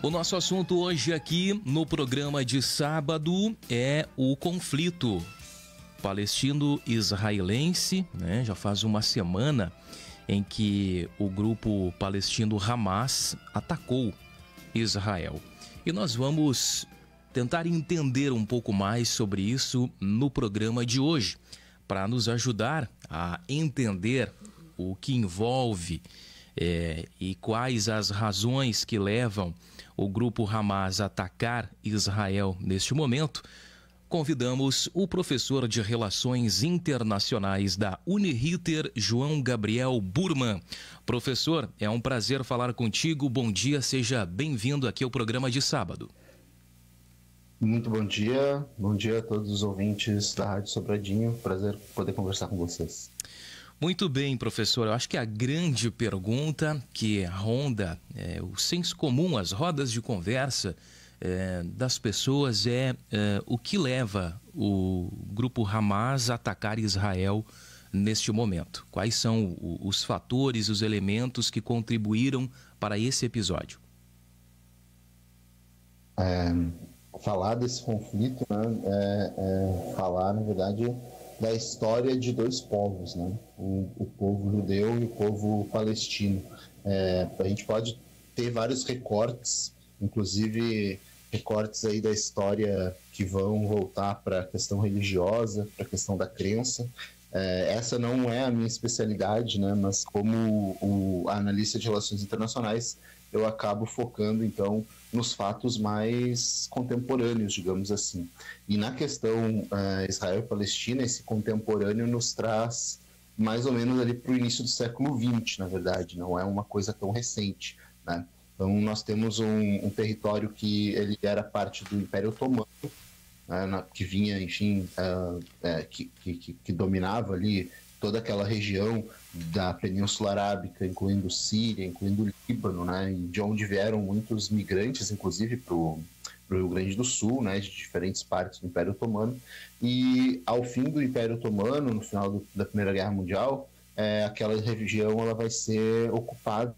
O nosso assunto hoje aqui no programa de sábado é o conflito palestino-israelense, né? Já faz uma semana em que o grupo palestino Hamas atacou Israel. E nós vamos tentar entender um pouco mais sobre isso no programa de hoje, para nos ajudar a entender o que envolve e quais as razões que levam o grupo Hamas a atacar Israel neste momento. Convidamos o professor de Relações Internacionais da Uniriter, João Gabriel Burman. Professor, é um prazer falar contigo. Bom dia, seja bem-vindo aqui ao programa de sábado. Muito bom dia a todos os ouvintes da Rádio Sobradinho. Prazer poder conversar com vocês. Muito bem, professor. Eu acho que a grande pergunta que ronda o senso comum, as rodas de conversa das pessoas o que leva o grupo Hamas a atacar Israel neste momento? Quais são os fatores, os elementos que contribuíram para esse episódio? Falar desse conflito, né, falar, na verdade, da história de dois povos, né? O povo judeu e o povo palestino. A gente pode ter vários recortes, inclusive recortes aí da história que vão voltar para a questão religiosa, para a questão da crença. Essa não é a minha especialidade, né? Mas como analista de relações internacionais, eu acabo focando, então, nos fatos mais contemporâneos, digamos assim. E na questão Israel e Palestina, esse contemporâneo nos traz mais ou menos ali para o início do século XX, na verdade, não é uma coisa tão recente, né? Então, nós temos um território que ele era parte do Império Otomano, que vinha, enfim, que dominava ali toda aquela região da Península Arábica, incluindo Síria, incluindo Líbano, né, e de onde vieram muitos migrantes, inclusive para o Rio Grande do Sul, né, de diferentes partes do Império Otomano. E ao fim do Império Otomano, no final da Primeira Guerra Mundial, aquela região ela vai ser ocupada,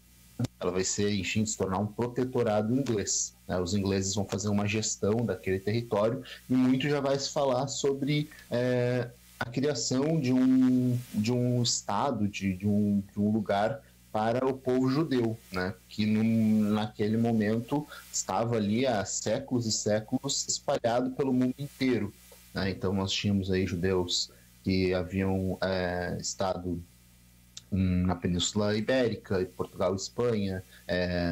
ela vai ser, enfim, se tornar um protetorado inglês, né? Os ingleses vão fazer uma gestão daquele território e muito já vai se falar sobre a criação de um estado, de um lugar para o povo judeu, né? Que naquele momento estava ali há séculos e séculos espalhado pelo mundo inteiro, né? Então nós tínhamos aí judeus que haviam estado na Península Ibérica, Portugal e Espanha,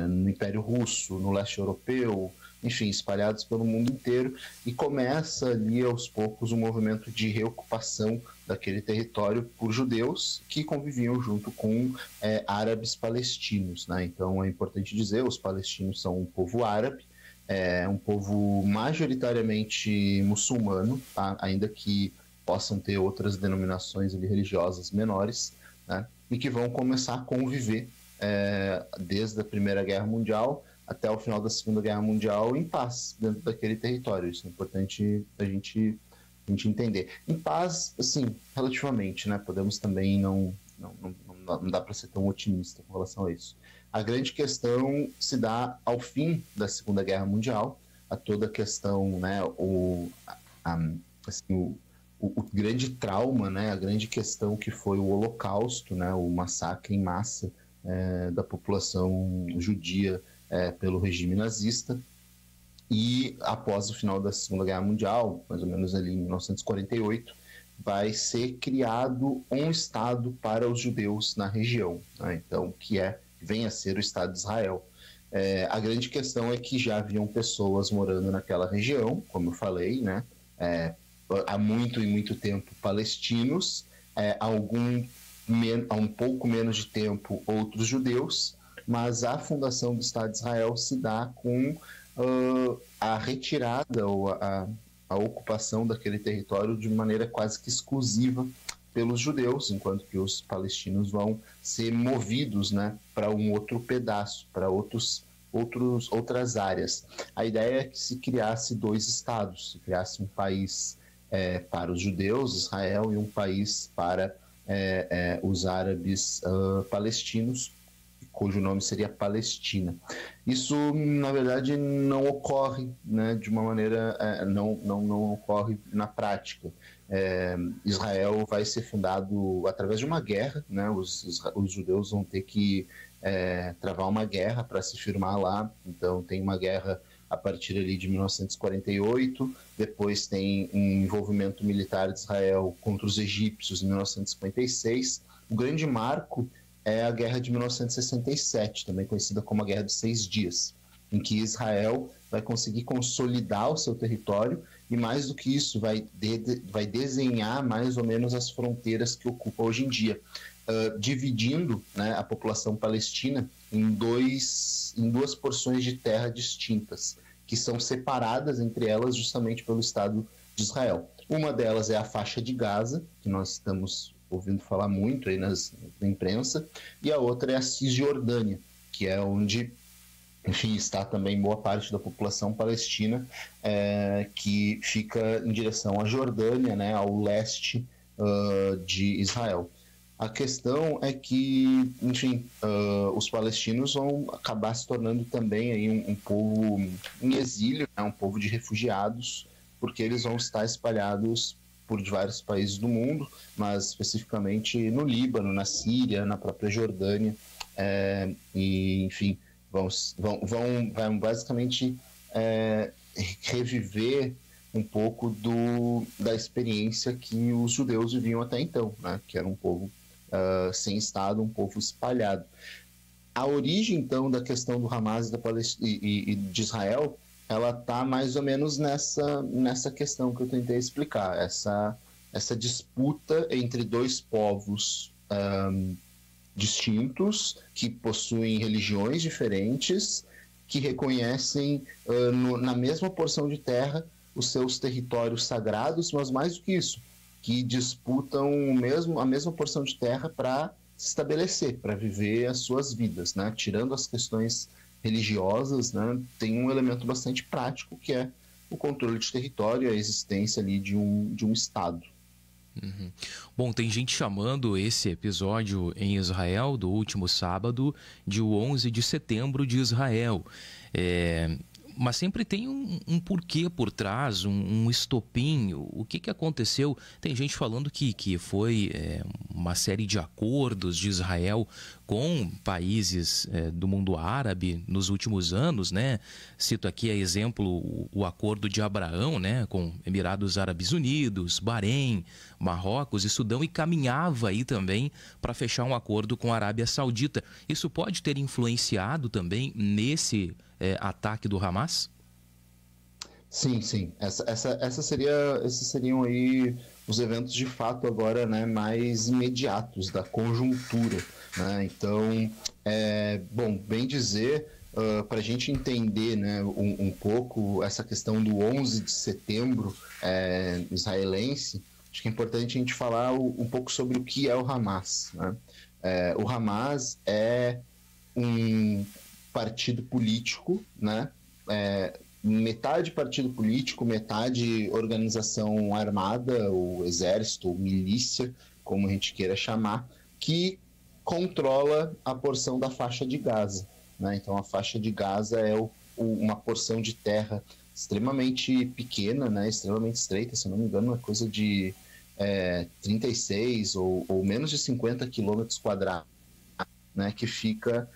no Império Russo, no leste europeu, enfim, espalhados pelo mundo inteiro, e começa ali aos poucos um movimento de reocupação daquele território por judeus que conviviam junto com árabes palestinos, né? Então é importante dizer, os palestinos são um povo árabe, um povo majoritariamente muçulmano, tá? Ainda que possam ter outras denominações ali, religiosas menores, né? E que vão começar a conviver desde a Primeira Guerra Mundial até o final da Segunda Guerra Mundial em paz dentro daquele território. Isso é importante a gente entender. Em paz, assim, relativamente, né? Podemos também não dá para ser tão otimista com relação a isso. A grande questão se dá ao fim da Segunda Guerra Mundial, a toda a questão, né? O grande trauma, né, a grande questão que foi o Holocausto, né, o massacre em massa da população judia pelo regime nazista. E após o final da Segunda Guerra Mundial, mais ou menos ali em 1948, vai ser criado um Estado para os judeus na região, né, então que vem a ser o Estado de Israel. A grande questão é que já haviam pessoas morando naquela região, como eu falei, né, há muito tempo palestinos, há um pouco menos de tempo outros judeus, mas a fundação do Estado de Israel se dá com a retirada ou a ocupação daquele território de maneira quase que exclusiva pelos judeus, enquanto que os palestinos vão ser movidos, né, para um outro pedaço, para outras áreas. A ideia é que se criasse dois estados, se criasse um país para os judeus, Israel, e um país para os árabes palestinos, cujo nome seria Palestina. Isso, na verdade, não ocorre, né, de uma maneira, não ocorre na prática. Israel vai ser fundado através de uma guerra, né, os judeus vão ter que travar uma guerra para se firmar lá, então tem uma guerra a partir ali de 1948, depois tem um envolvimento militar de Israel contra os egípcios em 1956. O grande marco é a Guerra de 1967, também conhecida como a Guerra dos 6 Dias, em que Israel vai conseguir consolidar o seu território e, mais do que isso, vai desenhar mais ou menos as fronteiras que ocupa hoje em dia, dividindo, né, a população palestina em duas porções de terra distintas, que são separadas entre elas justamente pelo Estado de Israel. Uma delas é a faixa de Gaza, que nós estamos ouvindo falar muito aí na imprensa, e a outra é a Cisjordânia, que é onde, enfim, está também boa parte da população palestina, que fica em direção à Jordânia, né, ao leste de Israel. A questão é que, enfim, os palestinos vão acabar se tornando também aí um povo em exílio, né, um povo de refugiados, porque eles vão estar espalhados por vários países do mundo, mas especificamente no Líbano, na Síria, na própria Jordânia, e, enfim, vão basicamente reviver um pouco da experiência que os judeus viviam até então, né, que era um povo sem Estado, um povo espalhado. A origem, então, da questão do Hamas e de Israel, ela está mais ou menos nessa questão que eu tentei explicar, essa disputa entre dois povos distintos, que possuem religiões diferentes, que reconhecem na mesma porção de terra os seus territórios sagrados, mas mais do que isso, que disputam a mesma porção de terra para se estabelecer, para viver as suas vidas, né? Tirando as questões religiosas, né? Tem um elemento bastante prático, que é o controle de território, a existência ali de um Estado. Uhum. Bom, tem gente chamando esse episódio em Israel do último sábado de o 11 de setembro de Israel. Mas sempre tem um porquê por trás, um estopim. O que aconteceu? Tem gente falando que foi uma série de acordos de Israel com países do mundo árabe nos últimos anos, né? Cito aqui a exemplo o acordo de Abraão, né, com Emirados Árabes Unidos, Bahrein, Marrocos e Sudão, e caminhava aí também para fechar um acordo com a Arábia Saudita. Isso pode ter influenciado também nesse ataque do Hamas? Sim, sim. Esses seriam aí os eventos de fato agora, né, mais imediatos da conjuntura, né? Então, bom, bem dizer, para a gente entender, né, um pouco essa questão do 11 de setembro israelense, acho que é importante a gente falar um pouco sobre o que é o Hamas, né? O Hamas é um partido político, né? Metade partido político, metade organização armada, o exército, ou milícia, como a gente queira chamar, que controla a porção da faixa de Gaza, né? Então a faixa de Gaza é uma porção de terra extremamente pequena, né? Extremamente estreita, se não me engano, é coisa de 36 ou menos de 50 quilômetros quadrados, né, que fica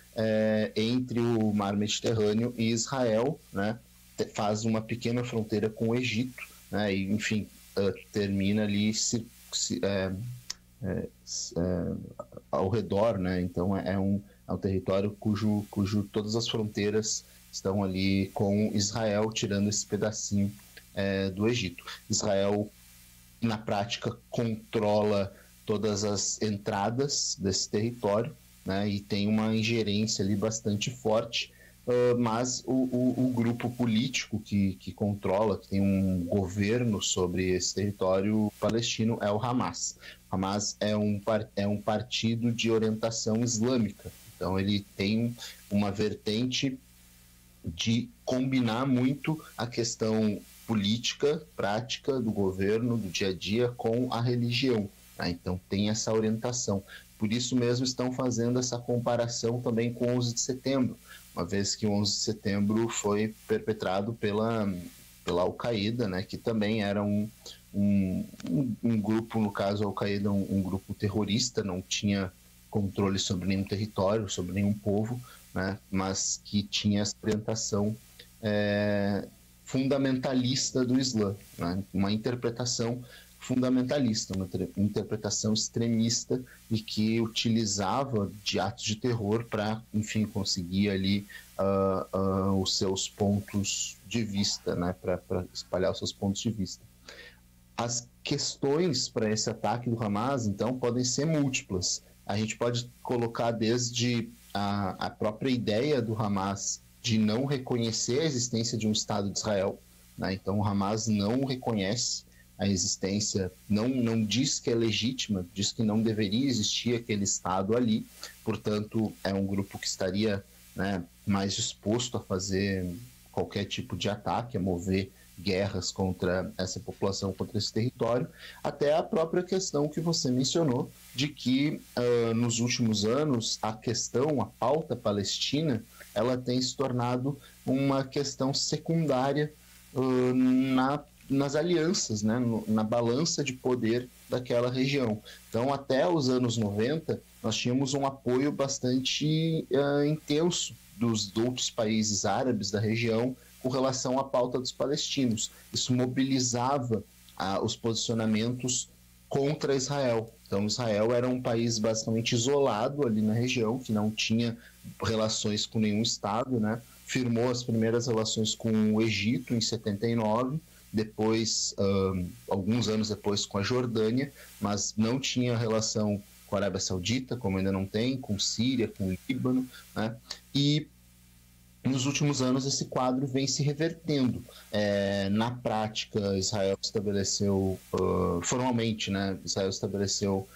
entre o Mar Mediterrâneo e Israel, né, faz uma pequena fronteira com o Egito, né, e, enfim, termina ali ao redor, né, então é um território cujo todas as fronteiras estão ali com Israel, tirando esse pedacinho do Egito. Israel, na prática, controla todas as entradas desse território, né, e tem uma ingerência ali bastante forte, mas o grupo político que controla, que tem um governo sobre esse território palestino, é o Hamas. O Hamas é um partido de orientação islâmica, então ele tem uma vertente de combinar muito a questão política, prática do governo, do dia a dia, com a religião, né? Então tem essa orientação. por isso mesmo estão fazendo essa comparação também com o 11 de setembro, uma vez que o 11 de setembro foi perpetrado pela Al-Qaeda, né, que também era um grupo, no caso a Al-Qaeda, um grupo terrorista, não tinha controle sobre nenhum território, sobre nenhum povo, né, mas que tinha essa orientação fundamentalista do Islã, né, uma interpretação fundamentalista, uma interpretação extremista e que utilizava de atos de terror para, enfim, conseguir ali os seus pontos de vista, né, para espalhar os seus pontos de vista. As questões para esse ataque do Hamas, então, podem ser múltiplas. A gente pode colocar desde a própria ideia do Hamas de não reconhecer a existência de um Estado de Israel, né? Então o Hamas não reconhece a existência, não diz que é legítima, diz que não deveria existir aquele Estado ali, portanto é um grupo que estaria, né, mais disposto a fazer qualquer tipo de ataque, a mover guerras contra essa população, contra esse território, até a própria questão que você mencionou, de que nos últimos anos a pauta palestina, ela tem se tornado uma questão secundária nas alianças, né, na balança de poder daquela região. Então, até os anos 90, nós tínhamos um apoio bastante intenso dos outros países árabes da região com relação à pauta dos palestinos. Isso mobilizava os posicionamentos contra Israel. Então, Israel era um país basicamente isolado ali na região, que não tinha relações com nenhum Estado, né? Firmou as primeiras relações com o Egito em 79, depois, alguns anos depois, com a Jordânia, mas não tinha relação com a Arábia Saudita, como ainda não tem, com Síria, com o Líbano, né? E nos últimos anos esse quadro vem se revertendo. Na prática, Israel estabeleceu, formalmente, né, Israel estabeleceu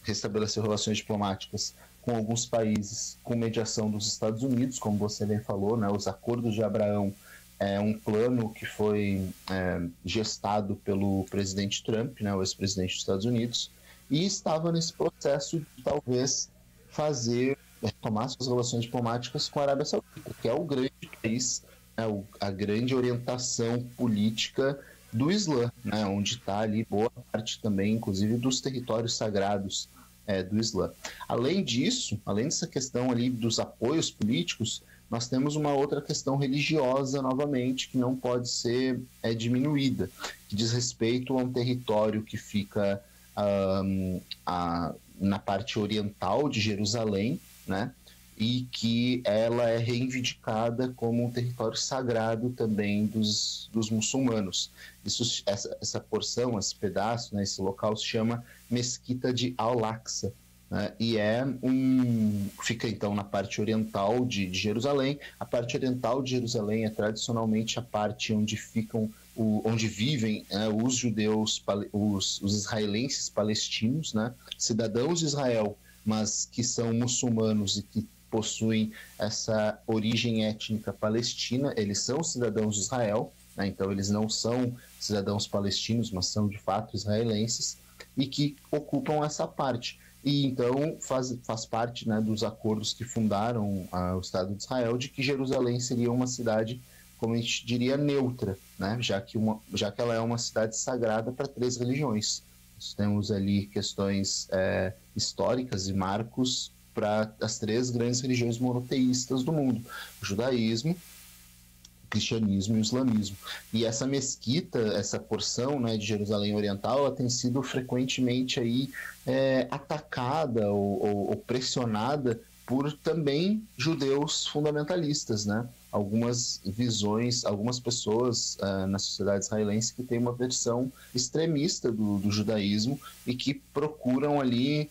restabeleceu relações diplomáticas com alguns países com mediação dos Estados Unidos, como você bem falou, né, os Acordos de Abraão é um plano que foi gestado pelo presidente Trump, né, o ex-presidente dos Estados Unidos, e estava nesse processo de talvez retomar suas relações diplomáticas com a Arábia Saudita, que é o grande país, né, a grande orientação política do Islã, né, onde está ali boa parte também, inclusive, dos territórios sagrados do Islã. Além disso, além dessa questão ali dos apoios políticos, nós temos uma outra questão religiosa, novamente, que não pode ser diminuída, que diz respeito a um território que fica na parte oriental de Jerusalém, né? E que ela é reivindicada como um território sagrado também dos muçulmanos. Essa porção, esse pedaço, né, esse local se chama Mesquita de Al-Aqsa, né? E fica então na parte oriental de Jerusalém. A parte oriental de Jerusalém é tradicionalmente a parte onde vivem os judeus, os israelenses palestinos, né? Cidadãos de Israel, mas que são muçulmanos e que possuem essa origem étnica palestina. Eles são cidadãos de Israel, né? Então eles não são cidadãos palestinos, mas são de fato israelenses, e que ocupam essa parte. E então faz parte, né, dos acordos que fundaram o Estado de Israel, de que Jerusalém seria uma cidade, como a gente diria, neutra, né? já que ela é uma cidade sagrada para 3 religiões. Nós temos ali questões históricas e marcos para as 3 grandes religiões monoteístas do mundo: o judaísmo, o cristianismo e o islamismo. E essa mesquita, essa porção, né, de Jerusalém Oriental, ela tem sido frequentemente aí, atacada ou pressionada por também judeus fundamentalistas, né? Algumas visões, algumas pessoas na sociedade israelense que têm uma versão extremista do judaísmo e que procuram ali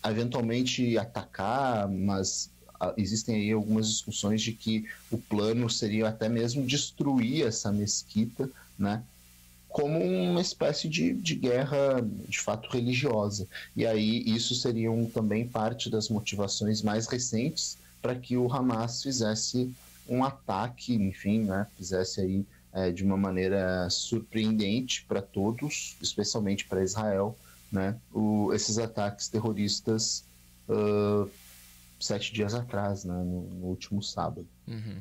eventualmente atacar, mas existem aí algumas discussões de que o plano seria até mesmo destruir essa mesquita, né, como uma espécie de guerra de fato religiosa. E aí isso seriam também parte das motivações mais recentes para que o Hamas fizesse um ataque, enfim, né, fizesse aí de uma maneira surpreendente para todos, especialmente para Israel, né, esses ataques terroristas 7 dias atrás, né, no último sábado. Uhum.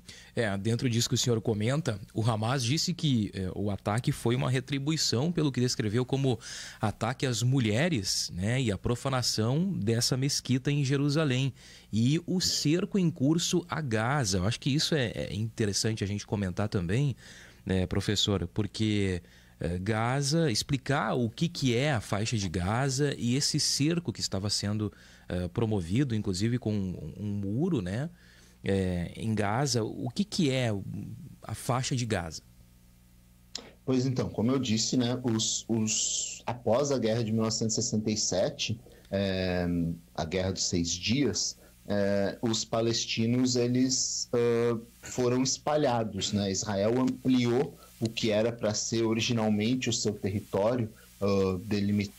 Dentro disso que o senhor comenta, o Hamas disse que o ataque foi uma retribuição pelo que descreveu como ataque às mulheres, né, e a profanação dessa mesquita em Jerusalém e o cerco em curso a Gaza. Eu acho que isso é interessante a gente comentar também, né, professor, porque Gaza, explicar o que é a faixa de Gaza e esse cerco que estava sendo promovido, inclusive com um muro, né, em Gaza. O que é a faixa de Gaza? Pois então, como eu disse, né, após a guerra de 1967, a Guerra dos 6 Dias, os palestinos eles foram espalhados, né? Israel ampliou o que era para ser originalmente o seu território, delimitado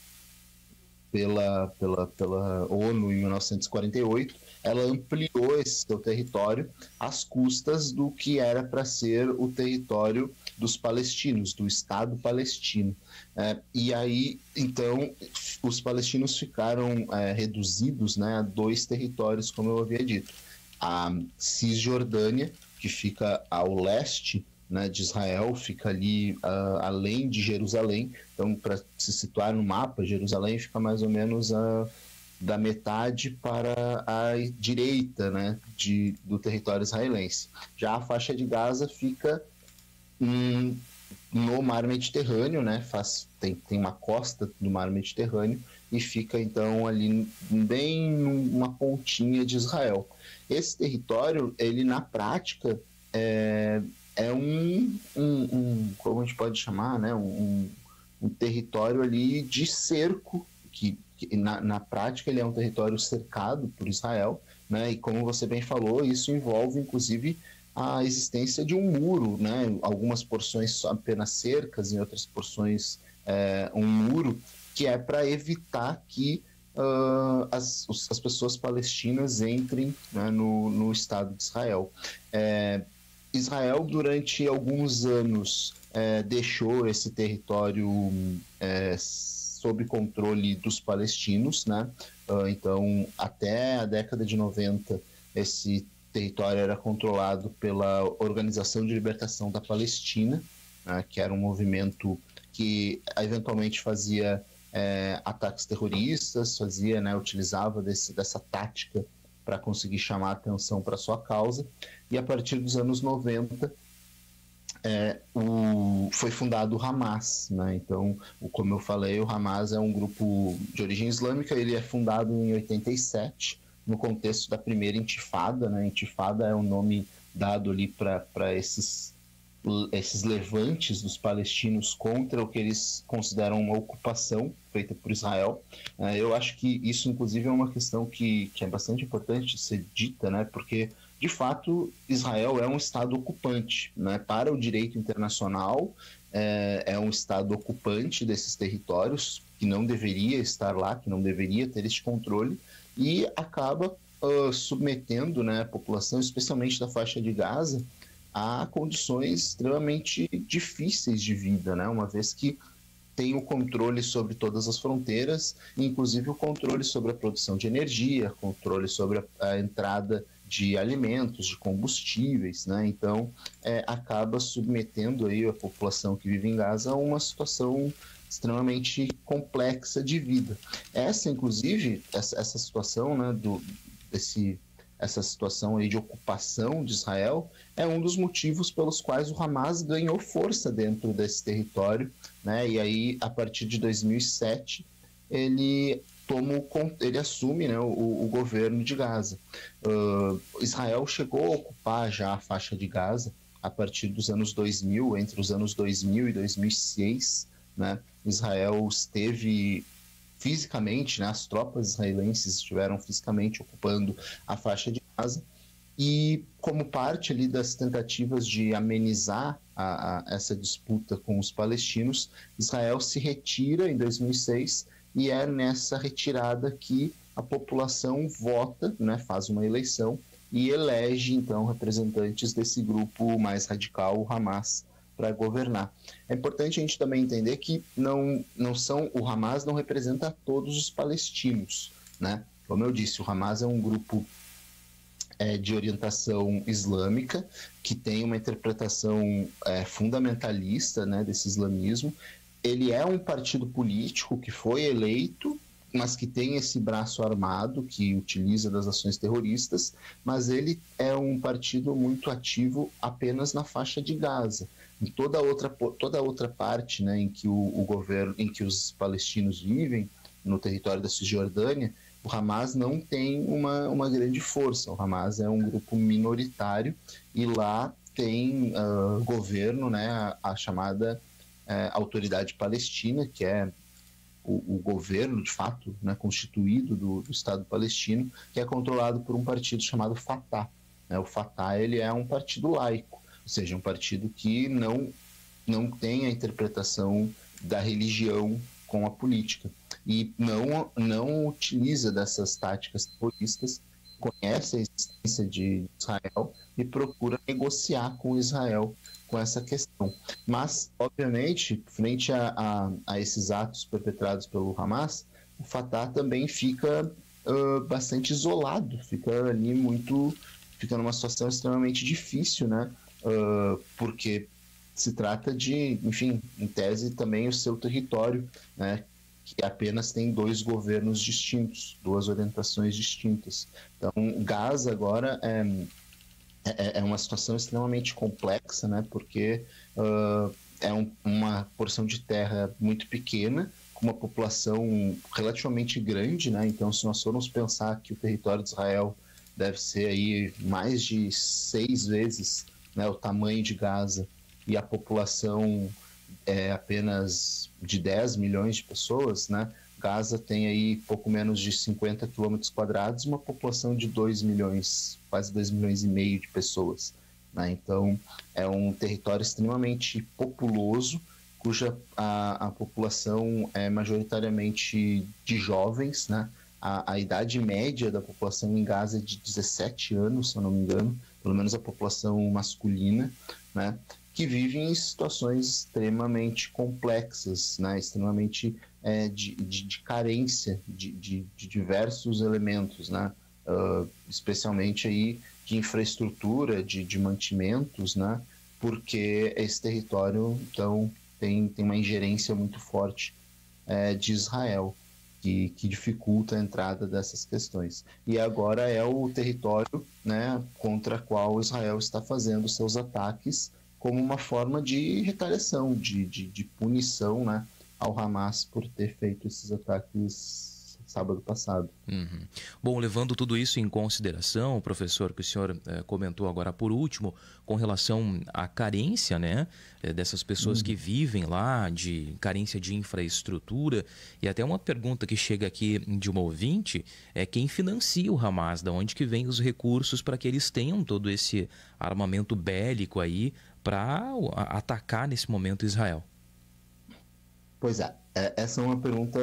pela ONU em 1948, ela ampliou esse seu território às custas do que era para ser o território dos palestinos, do Estado palestino. E aí, então, os palestinos ficaram reduzidos, né, a 2 territórios, como eu havia dito. A Cisjordânia, que fica ao leste, né, de Israel, fica ali além de Jerusalém. Então, para se situar no mapa, Jerusalém fica mais ou menos da metade para a direita, né, do território israelense. Já a faixa de Gaza fica no mar Mediterrâneo, né, tem uma costa do mar Mediterrâneo e fica então ali bem numa pontinha de Israel. Esse território, ele na prática como a gente pode chamar, né, um território ali de cerco, que na prática ele é um território cercado por Israel, né, e como você bem falou, isso envolve inclusive a existência de um muro, né, algumas porções apenas cercas, em outras porções um muro, que é para evitar que as pessoas palestinas entrem, né, no Estado de Israel. Israel, durante alguns anos, deixou esse território sob controle dos palestinos, né? Então, até a década de 90, esse território era controlado pela Organização de Libertação da Palestina, né, que era um movimento que eventualmente fazia ataques terroristas, utilizava dessa tática para conseguir chamar a atenção para sua causa. E a partir dos anos 90 foi fundado o Hamas, né? Então, como eu falei, o Hamas é um grupo de origem islâmica. Ele é fundado em 87, no contexto da primeira intifada, né? Intifada é um nome dado ali para esses levantes dos palestinos contra o que eles consideram uma ocupação feita por Israel. Eu acho que isso, inclusive, é uma questão que é bastante importante de ser dita, né? Porque, de fato, Israel é um Estado ocupante, né? Para o direito internacional, é um Estado ocupante desses territórios, que não deveria estar lá, que não deveria ter este controle, e acaba submetendo, né, a população, especialmente da faixa de Gaza, a condições extremamente difíceis de vida, né? Uma vez que tem o controle sobre todas as fronteiras, inclusive o controle sobre a produção de energia, controle sobre a entrada de alimentos, de combustíveis, né? Então, acaba submetendo aí a população que vive em Gaza a uma situação extremamente complexa de vida. Inclusive, essa situação, né, essa situação aí de ocupação de Israel é um dos motivos pelos quais o Hamas ganhou força dentro desse território, né? E aí, a partir de 2007, ele assume, né, o governo de Gaza. Israel chegou a ocupar já a faixa de Gaza a partir dos anos 2000, entre os anos 2000 e 2006, né? Israel esteve fisicamente, né, as tropas israelenses estiveram fisicamente ocupando a faixa de Gaza, e como parte ali das tentativas de amenizar essa disputa com os palestinos, Israel se retira em 2006, e é nessa retirada que a população vota, né, faz uma eleição e elege então representantes desse grupo mais radical, o Hamas, para governar. É importante a gente também entender que o Hamas não representa todos os palestinos, né? Como eu disse, o Hamas é um grupo de orientação islâmica, que tem uma interpretação fundamentalista, né, desse islamismo. Ele é um partido político que foi eleito, mas que tem esse braço armado, que utiliza das ações terroristas, mas ele é um partido muito ativo apenas na faixa de Gaza. Em toda outra parte, né, em que o governo, em que os palestinos vivem, no território da Cisjordânia, o Hamas não tem uma grande força. O Hamas é um grupo minoritário e lá tem governo, né, a chamada Autoridade Palestina, que é o governo, de fato, né, constituído do Estado palestino, que é controlado por um partido chamado Fatah. Né? O Fatah ele é um partido laico, ou seja, um partido que não tem a interpretação da religião com a política e não utiliza dessas táticas terroristas, conhece a existência de Israel e procura negociar com Israel com essa questão. Mas, obviamente, frente a esses atos perpetrados pelo Hamas, o Fatah também fica bastante isolado, fica numa situação extremamente difícil, né? Porque se trata de, enfim, em tese também o seu território, né, que apenas tem 2 governos distintos, 2 orientações distintas. Então, Gaza agora é uma situação extremamente complexa, né, porque uma porção de terra muito pequena, com uma população relativamente grande, né, então se nós formos pensar que o território de Israel deve ser aí mais de 6 vezes, né, o tamanho de Gaza, e a população é apenas de 10 milhões de pessoas, né? Gaza tem aí pouco menos de 50 quilômetros quadrados, uma população de 2 milhões, quase 2 milhões e meio de pessoas, né? Então, é um território extremamente populoso, cuja a população é majoritariamente de jovens, né? A idade média da população em Gaza é de 17 anos, se eu não me engano, pelo menos a população masculina, né? Que vivem em situações extremamente complexas, né? Extremamente de carência de diversos elementos, né? Especialmente aí de infraestrutura, de mantimentos, né? Porque esse território, então, tem uma ingerência muito forte de Israel, que dificulta a entrada dessas questões. E agora é o território, né, contra o qual Israel está fazendo seus ataques como uma forma de retaliação, de punição, né, ao Hamas por ter feito esses ataques sábado passado. Uhum. Bom, levando tudo isso em consideração, professor, que o senhor comentou agora por último, com relação à carência, né, dessas pessoas que vivem lá, de carência de infraestrutura, e até uma pergunta que chega aqui de uma ouvinte, é quem financia o Hamas, de onde que vem os recursos para que eles tenham todo esse armamento bélico aí para atacar nesse momento Israel? Pois é, essa é uma pergunta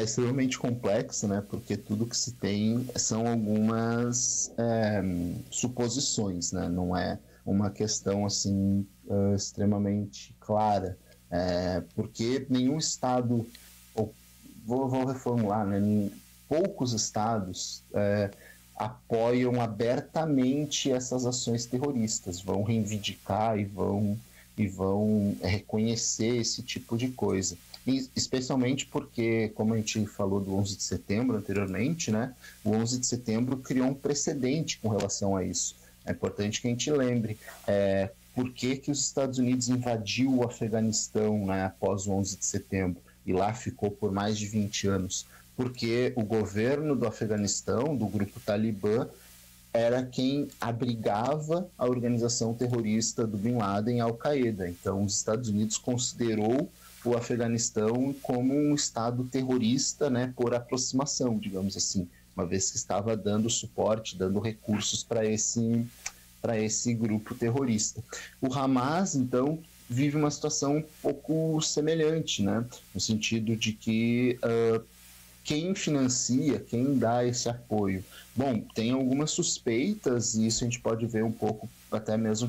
extremamente complexa, né? Porque tudo que se tem são algumas suposições, né? Não é uma questão assim extremamente clara, porque nenhum estado, vou reformular, né? Poucos estados apoiam abertamente essas ações terroristas, vão reivindicar e vão reconhecer esse tipo de coisa. E especialmente porque, como a gente falou do 11 de setembro anteriormente, né, o 11 de setembro criou um precedente com relação a isso. É importante que a gente lembre por que os Estados Unidos invadiu o Afeganistão, né, após o 11 de setembro, e lá ficou por mais de 20 anos. Porque o governo do Afeganistão, do grupo Talibã, era quem abrigava a organização terrorista do Bin Laden, a Al-Qaeda. Então, os Estados Unidos considerou o Afeganistão como um estado terrorista, né, por aproximação, digamos assim, uma vez que estava dando suporte, dando recursos para esse grupo terrorista. O Hamas, então, vive uma situação um pouco semelhante, né, no sentido de que quem financia, quem dá esse apoio? Bom, tem algumas suspeitas, e isso a gente pode ver um pouco até mesmo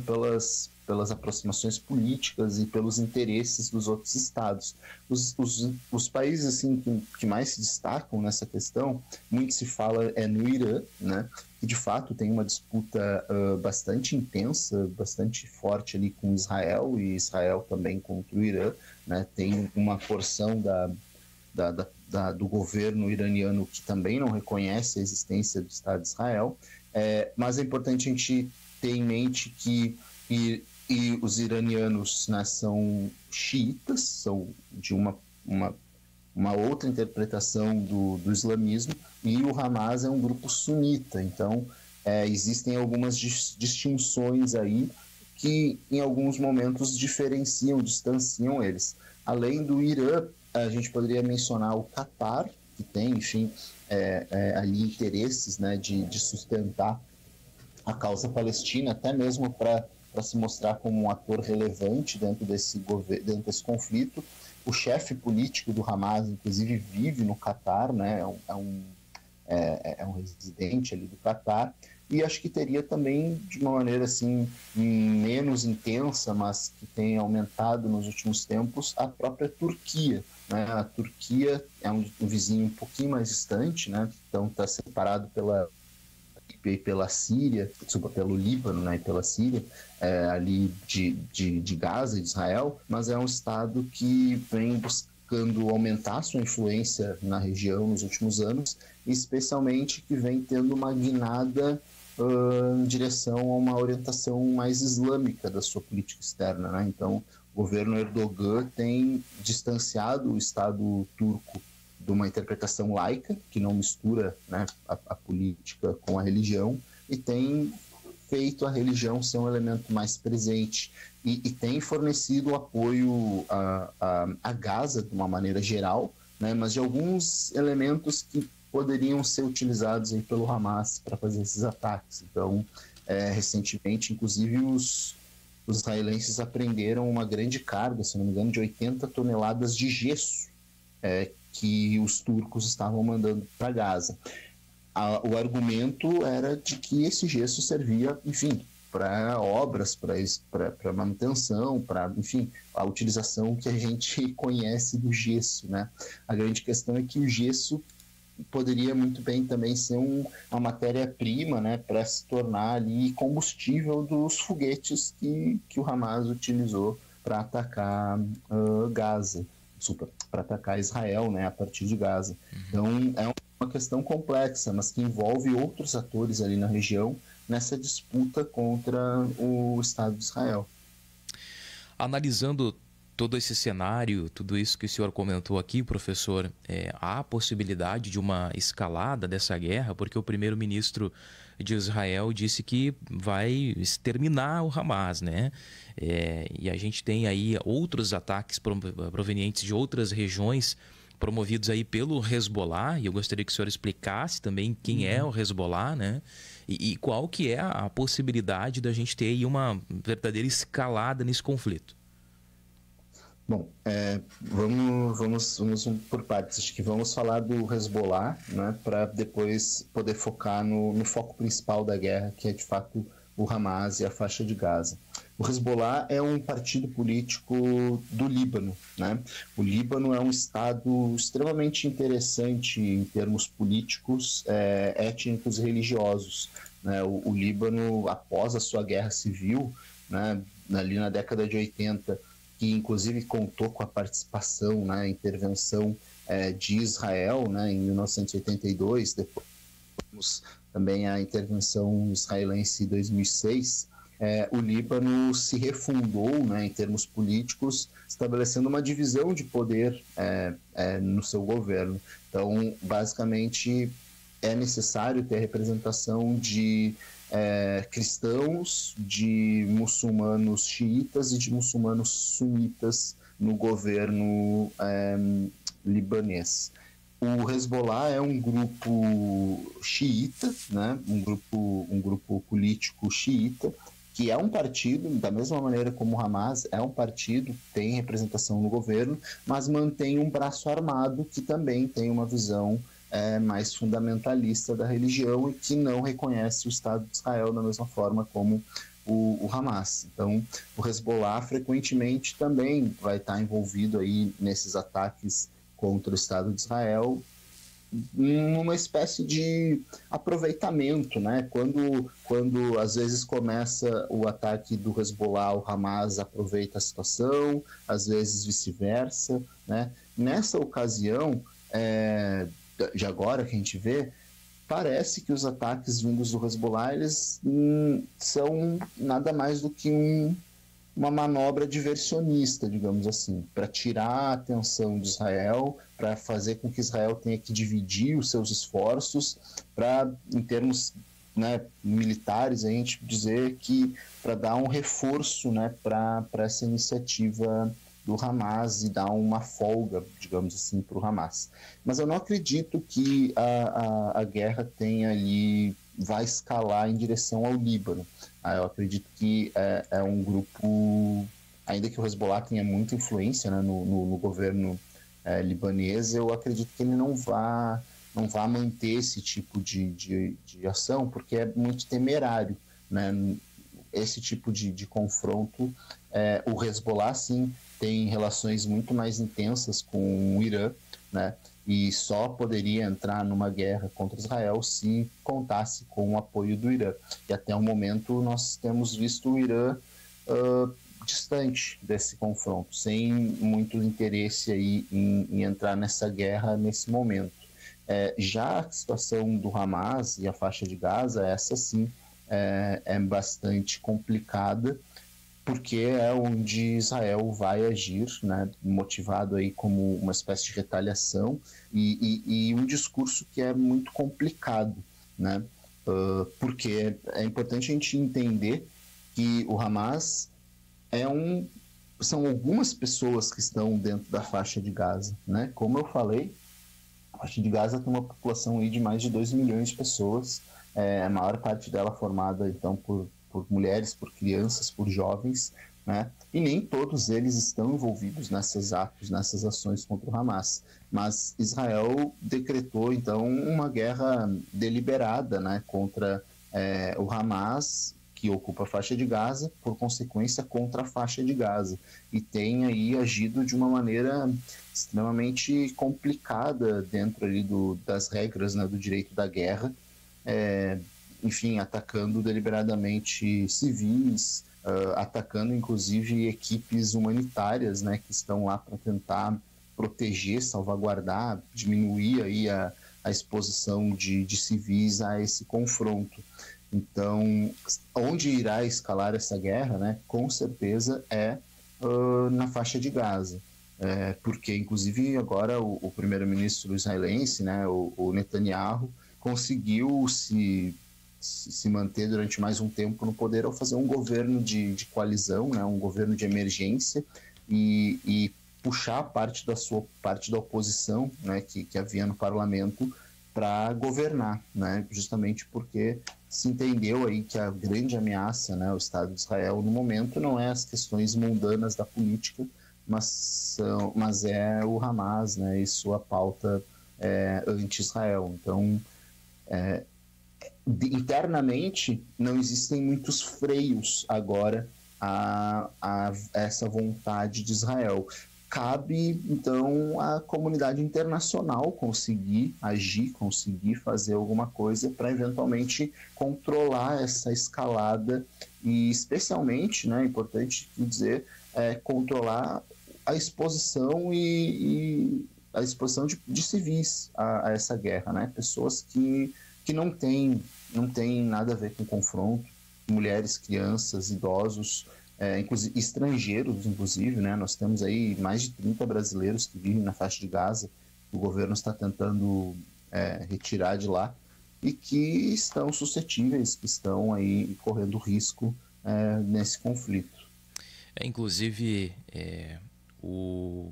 pelas aproximações políticas e pelos interesses dos outros estados. Os países assim, que mais se destacam nessa questão, muito se fala no Irã, né, que de fato tem uma disputa bastante intensa, bastante forte ali com Israel, e Israel também contra o Irã, né, tem uma porção do governo iraniano que também não reconhece a existência do Estado de Israel, mas é importante a gente ter em mente que os iranianos, né, são xiitas, são de uma outra interpretação do islamismo, e o Hamas é um grupo sunita. Então, existem algumas distinções aí que, em alguns momentos, distanciam eles. Além do Irã, a gente poderia mencionar o Catar, que tem, enfim, ali interesses, né, de sustentar a causa palestina, até mesmo para se mostrar como um ator relevante dentro desse conflito. O chefe político do Hamas, inclusive, vive no Catar, né? É um residente ali do Catar, e acho que teria também, de uma maneira assim, menos intensa, mas que tem aumentado nos últimos tempos, a própria Turquia, né? A Turquia é um vizinho um pouquinho mais distante, né? Então está separado pela Síria, pelo Líbano, né, e pela Síria, ali de Gaza e de Israel, mas é um estado que vem buscando aumentar sua influência na região nos últimos anos, especialmente que vem tendo uma guinada em direção a uma orientação mais islâmica da sua política externa, né? Então, o governo Erdogan tem distanciado o Estado turco de uma interpretação laica, que não mistura, né, a política com a religião, e tem feito a religião ser um elemento mais presente, e tem fornecido apoio a Gaza de uma maneira geral, né, mas de alguns elementos que poderiam ser utilizados aí pelo Hamas para fazer esses ataques. Então, recentemente, inclusive, os israelenses apreenderam uma grande carga, se não me engano, de 80 toneladas de gesso, que os turcos estavam mandando para Gaza. O argumento era de que esse gesso servia, enfim, para obras, para manutenção, para, enfim, a utilização que a gente conhece do gesso, né? A grande questão é que o gesso poderia muito bem também ser uma matéria-prima, né, para se tornar ali combustível dos foguetes que o Hamas utilizou para atacar Gaza, para atacar Israel, né, a partir de Gaza. Então, é uma questão complexa, mas que envolve outros atores ali na região nessa disputa contra o Estado de Israel. Analisando todo esse cenário, tudo isso que o senhor comentou aqui, professor, há a possibilidade de uma escalada dessa guerra, porque o primeiro-ministro de Israel disse que vai exterminar o Hamas, né? E a gente tem aí outros ataques provenientes de outras regiões promovidos aí pelo Hezbollah, e eu gostaria que o senhor explicasse também quem é o Hezbollah, né? E qual que é a possibilidade da gente ter aí uma verdadeira escalada nesse conflito. Bom, vamos por partes. Acho que vamos falar do Hezbollah, né, para depois poder focar no foco principal da guerra, que é de fato o Hamas e a faixa de Gaza. O Hezbollah é um partido político do Líbano, né? O Líbano é um estado extremamente interessante em termos políticos, étnicos e religiosos, né? O Líbano, após a sua guerra civil, né, ali na década de 80, que inclusive contou com a participação, né, a intervenção de Israel, né, em 1982, depois também a intervenção israelense em 2006, o Líbano se refundou, né, em termos políticos, estabelecendo uma divisão de poder no seu governo. Então, basicamente, é necessário ter a representação de cristãos, de muçulmanos xiitas e de muçulmanos sunitas no governo libanês. O Hezbollah é um grupo xiita, né? um grupo político xiita, que é um partido, da mesma maneira como o Hamas, é um partido, tem representação no governo, mas mantém um braço armado que também tem uma visão mais fundamentalista da religião e que não reconhece o Estado de Israel da mesma forma como o Hamas. Então, o Hezbollah frequentemente também vai estar envolvido aí nesses ataques contra o Estado de Israel, numa espécie de aproveitamento, né? Quando às vezes começa o ataque do Hezbollah, o Hamas aproveita a situação, às vezes vice-versa, né? Nessa ocasião, de agora que a gente vê, parece que os ataques vindos do Hezbollah, eles são nada mais do que uma manobra diversionista, digamos assim, para tirar a atenção de Israel, para fazer com que Israel tenha que dividir os seus esforços, para, em termos, né, militares, a gente dizer que para dar um reforço, né, para essa iniciativa do Hamas e dar uma folga, digamos assim, para o Hamas. Mas eu não acredito que a guerra tenha ali, vai escalar em direção ao Líbano. Eu acredito que é um grupo, ainda que o Hezbollah tenha muita influência, né, no governo libanês, eu acredito que ele não vá manter esse tipo de ação, porque é muito temerário, né? Esse tipo de confronto. O Hezbollah, sim, tem relações muito mais intensas com o Irã, né? E só poderia entrar numa guerra contra Israel se contasse com o apoio do Irã. E até o momento nós temos visto o Irã distante desse confronto, sem muito interesse aí em entrar nessa guerra nesse momento. Já a situação do Hamas e a faixa de Gaza, essa sim é bastante complicada, porque é onde Israel vai agir, né, motivado aí como uma espécie de retaliação e um discurso que é muito complicado, né, porque é importante a gente entender que o Hamas são algumas pessoas que estão dentro da faixa de Gaza, né? Como eu falei, a faixa de Gaza tem uma população aí de mais de 2 milhões de pessoas, a maior parte dela formada então por mulheres, por crianças, por jovens, né? E nem todos eles estão envolvidos nesses atos, nessas ações contra o Hamas. Mas Israel decretou, então, uma guerra deliberada, né, contra o Hamas, que ocupa a faixa de Gaza, por consequência, contra a faixa de Gaza. E tem aí agido de uma maneira extremamente complicada dentro ali das regras, né, do direito da guerra, enfim, atacando deliberadamente civis, atacando inclusive equipes humanitárias, né, que estão lá para tentar proteger, salvaguardar, diminuir aí a exposição de civis a esse confronto. Então, onde irá escalar essa guerra, né, com certeza na faixa de Gaza. Porque, inclusive, agora o primeiro-ministro israelense, né, o Netanyahu, conseguiu se manter durante mais um tempo no poder ao fazer um governo de coalizão, né, um governo de emergência e puxar parte da oposição, né, que havia no parlamento para governar, né, justamente porque se entendeu aí que a grande ameaça, né, ao Estado de Israel no momento não é as questões mundanas da política, mas é o Hamas, né, e sua pauta anti-Israel. Então, internamente não existem muitos freios agora a essa vontade de Israel. Cabe então à comunidade internacional conseguir agir, conseguir fazer alguma coisa para eventualmente controlar essa escalada e especialmente, né, é importante dizer, controlar a exposição e a exposição de civis a essa guerra, né? Pessoas que não tem nada a ver com confronto, mulheres, crianças, idosos, inclusive, estrangeiros, inclusive, né? Nós temos aí mais de 30 brasileiros que vivem na faixa de Gaza, que o governo está tentando retirar de lá, e que estão suscetíveis, que estão aí correndo risco nesse conflito. Inclusive, o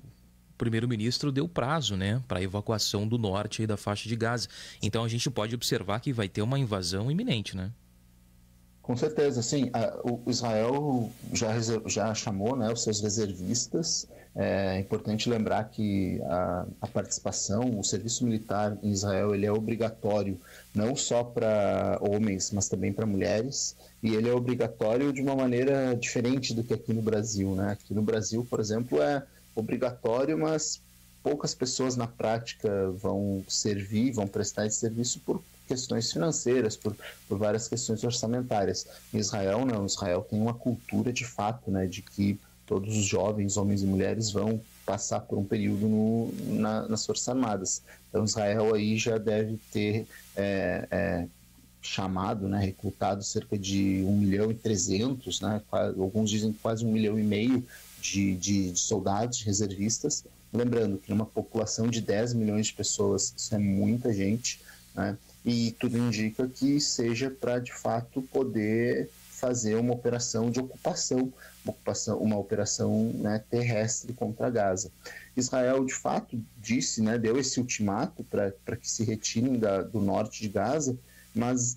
primeiro-ministro deu prazo, né, para a evacuação do norte aí da faixa de Gaza. Então a gente pode observar que vai ter uma invasão iminente, né? Com certeza, sim. O Israel já chamou, né, os seus reservistas. É importante lembrar que a participação, o serviço militar em Israel, ele é obrigatório não só para homens, mas também para mulheres. E ele é obrigatório de uma maneira diferente do que aqui no Brasil, né? Aqui no Brasil, por exemplo, é obrigatório, mas poucas pessoas na prática vão servir, vão prestar esse serviço por questões financeiras, por várias questões orçamentárias. Em Israel, não. Israel tem uma cultura de fato, né, de que todos os jovens, homens e mulheres, vão passar por um período nas Forças Armadas. Então, Israel aí já deve ter chamado, né, recrutado cerca de 1.300.000, né, alguns dizem quase 1,5 milhão de soldados, de reservistas. Lembrando que numa população de 10 milhões de pessoas, isso é muita gente, né? E tudo indica que seja para, de fato, poder fazer uma operação de ocupação, uma operação, né, terrestre contra Gaza. Israel, de fato, disse, né, deu esse ultimato para que se retirem do norte de Gaza, mas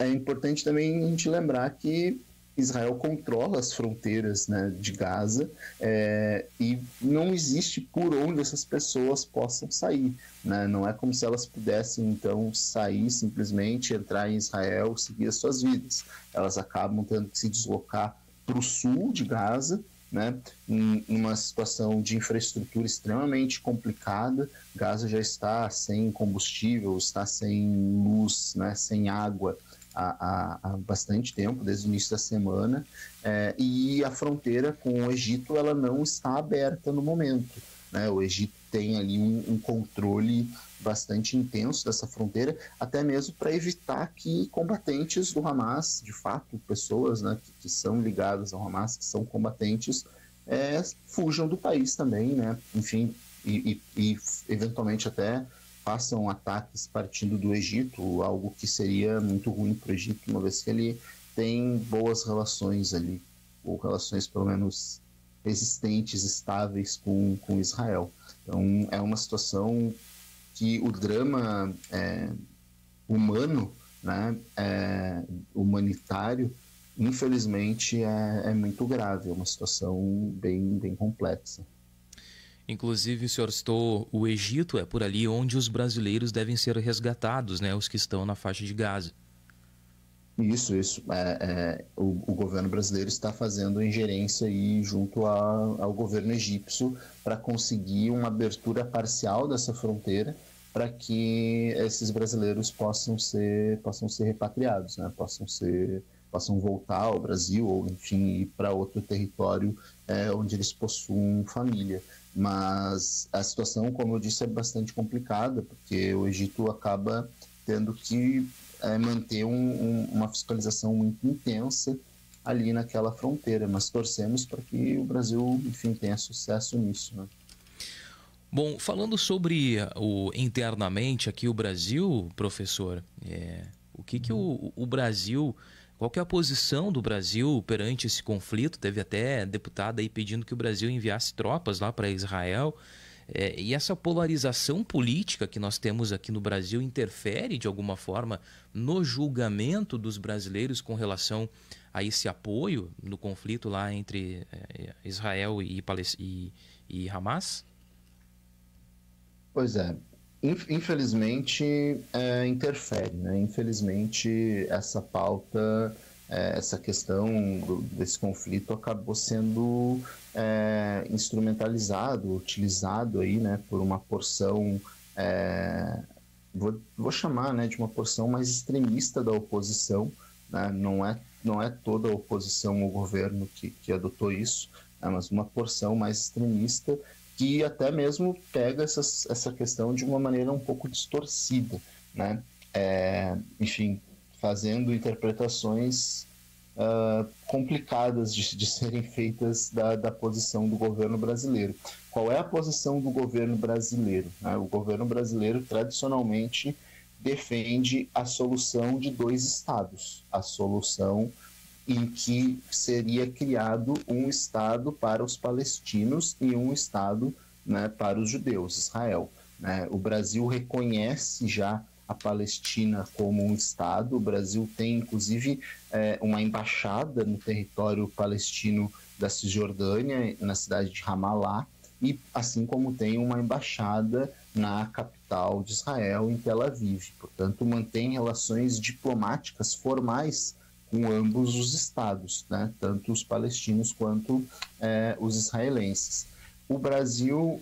é importante também a gente lembrar que Israel controla as fronteiras, né, de Gaza, e não existe por onde essas pessoas possam sair, né? Não é como se elas pudessem, então, sair simplesmente, entrar em Israel, seguir as suas vidas. Elas acabam tendo que se deslocar para o sul de Gaza, né, numa situação de infraestrutura extremamente complicada. Gaza já está sem combustível, está sem luz, né, sem água, há bastante tempo, desde o início da semana, e a fronteira com o Egito ela não está aberta no momento, né? O Egito tem ali um controle bastante intenso dessa fronteira, até mesmo para evitar que combatentes do Hamas, de fato, pessoas, né, que são ligadas ao Hamas, que são combatentes, fujam do país também, né? Enfim, e eventualmente até façam ataques partindo do Egito, algo que seria muito ruim para o Egito, uma vez que ele tem boas relações ali, ou relações pelo menos resistentes, estáveis com Israel. Então é uma situação que o drama humano, né, humanitário, infelizmente é muito grave, é uma situação bem complexa. Inclusive, o senhor citou o Egito, é por ali onde os brasileiros devem ser resgatados, né? Os que estão na faixa de Gaza. Isso. O governo brasileiro está fazendo ingerência aí junto ao governo egípcio para conseguir uma abertura parcial dessa fronteira para que esses brasileiros possam ser repatriados, né? Possam voltar ao Brasil ou, enfim, ir para outro território onde eles possuam família. Mas a situação, como eu disse, é bastante complicada, porque o Egito acaba tendo que manter uma fiscalização muito intensa ali naquela fronteira. Mas torcemos para que o Brasil, enfim, tenha sucesso nisso, né? Bom, falando sobre internamente aqui o Brasil, professor, o que o Brasil... Qual que é a posição do Brasil perante esse conflito? Teve até deputada aí pedindo que o Brasil enviasse tropas lá para Israel. E essa polarização política que nós temos aqui no Brasil interfere de alguma forma no julgamento dos brasileiros com relação a esse apoio no conflito lá entre Israel e Hamas? Pois é. Infelizmente, interfere, né? Infelizmente, essa pauta, essa questão desse conflito acabou sendo instrumentalizado, utilizado aí, né, por uma porção, vou chamar, né, de uma porção mais extremista da oposição, né? Não é toda a oposição ao governo que adotou isso, né, mas uma porção mais extremista que até mesmo pega essa questão de uma maneira um pouco distorcida, né? Enfim, fazendo interpretações complicadas de serem feitas da posição do governo brasileiro. Qual é a posição do governo brasileiro, né? O governo brasileiro, tradicionalmente, defende a solução de 2 estados, a solução em que seria criado um Estado para os palestinos e um Estado, né, para os judeus, Israel, né? O Brasil reconhece já a Palestina como um Estado. O Brasil tem, inclusive, uma embaixada no território palestino da Cisjordânia, na cidade de Ramallah, e assim como tem uma embaixada na capital de Israel, em Tel Aviv. Portanto, mantém relações diplomáticas formais com ambos os estados, né? Tanto os palestinos quanto os israelenses. O Brasil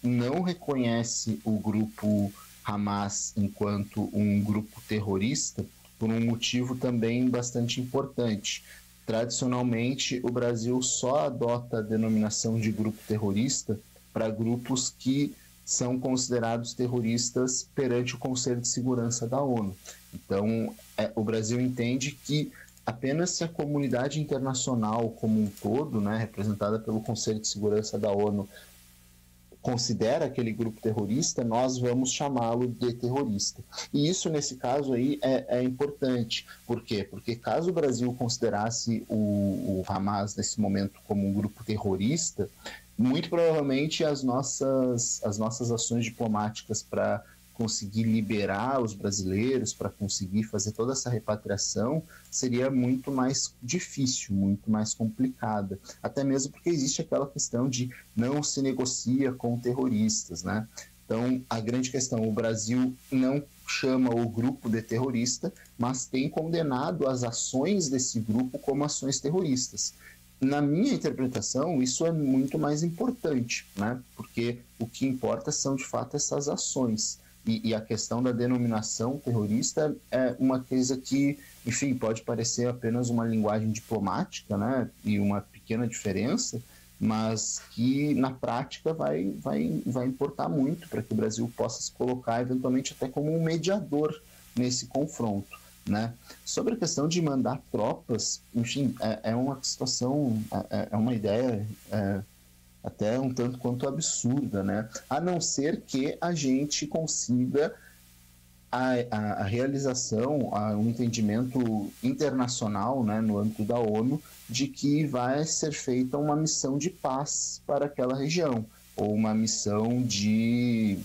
não reconhece o grupo Hamas enquanto um grupo terrorista por um motivo também bastante importante. Tradicionalmente, o Brasil só adota a denominação de grupo terrorista para grupos que são considerados terroristas perante o Conselho de Segurança da ONU. Então, o Brasil entende que apenas se a comunidade internacional como um todo, né, representada pelo Conselho de Segurança da ONU, considera aquele grupo terrorista, nós vamos chamá-lo de terrorista. E isso, nesse caso aí, é importante. Por quê? Porque caso o Brasil considerasse o Hamas, nesse momento, como um grupo terrorista, muito provavelmente as nossas ações diplomáticas para conseguir liberar os brasileiros, para conseguir fazer toda essa repatriação, seria muito mais difícil, muito mais complicada. Até mesmo porque existe aquela questão de não se negocia com terroristas, né? Então, a grande questão, o Brasil não chama o grupo de terrorista, mas tem condenado as ações desse grupo como ações terroristas. Na minha interpretação, isso é muito mais importante, né? Porque o que importa são, de fato, essas ações. E a questão da denominação terrorista é uma coisa que, enfim, pode parecer apenas uma linguagem diplomática, né? E uma pequena diferença, mas que na prática vai importar muito para que o Brasil possa se colocar eventualmente até como um mediador nesse confronto, né? Sobre a questão de mandar tropas, enfim, é uma situação, é uma ideia até um tanto quanto absurda, né? A não ser que a gente consiga a realização, um entendimento internacional, né, no âmbito da ONU, de que vai ser feita uma missão de paz para aquela região, ou uma missão de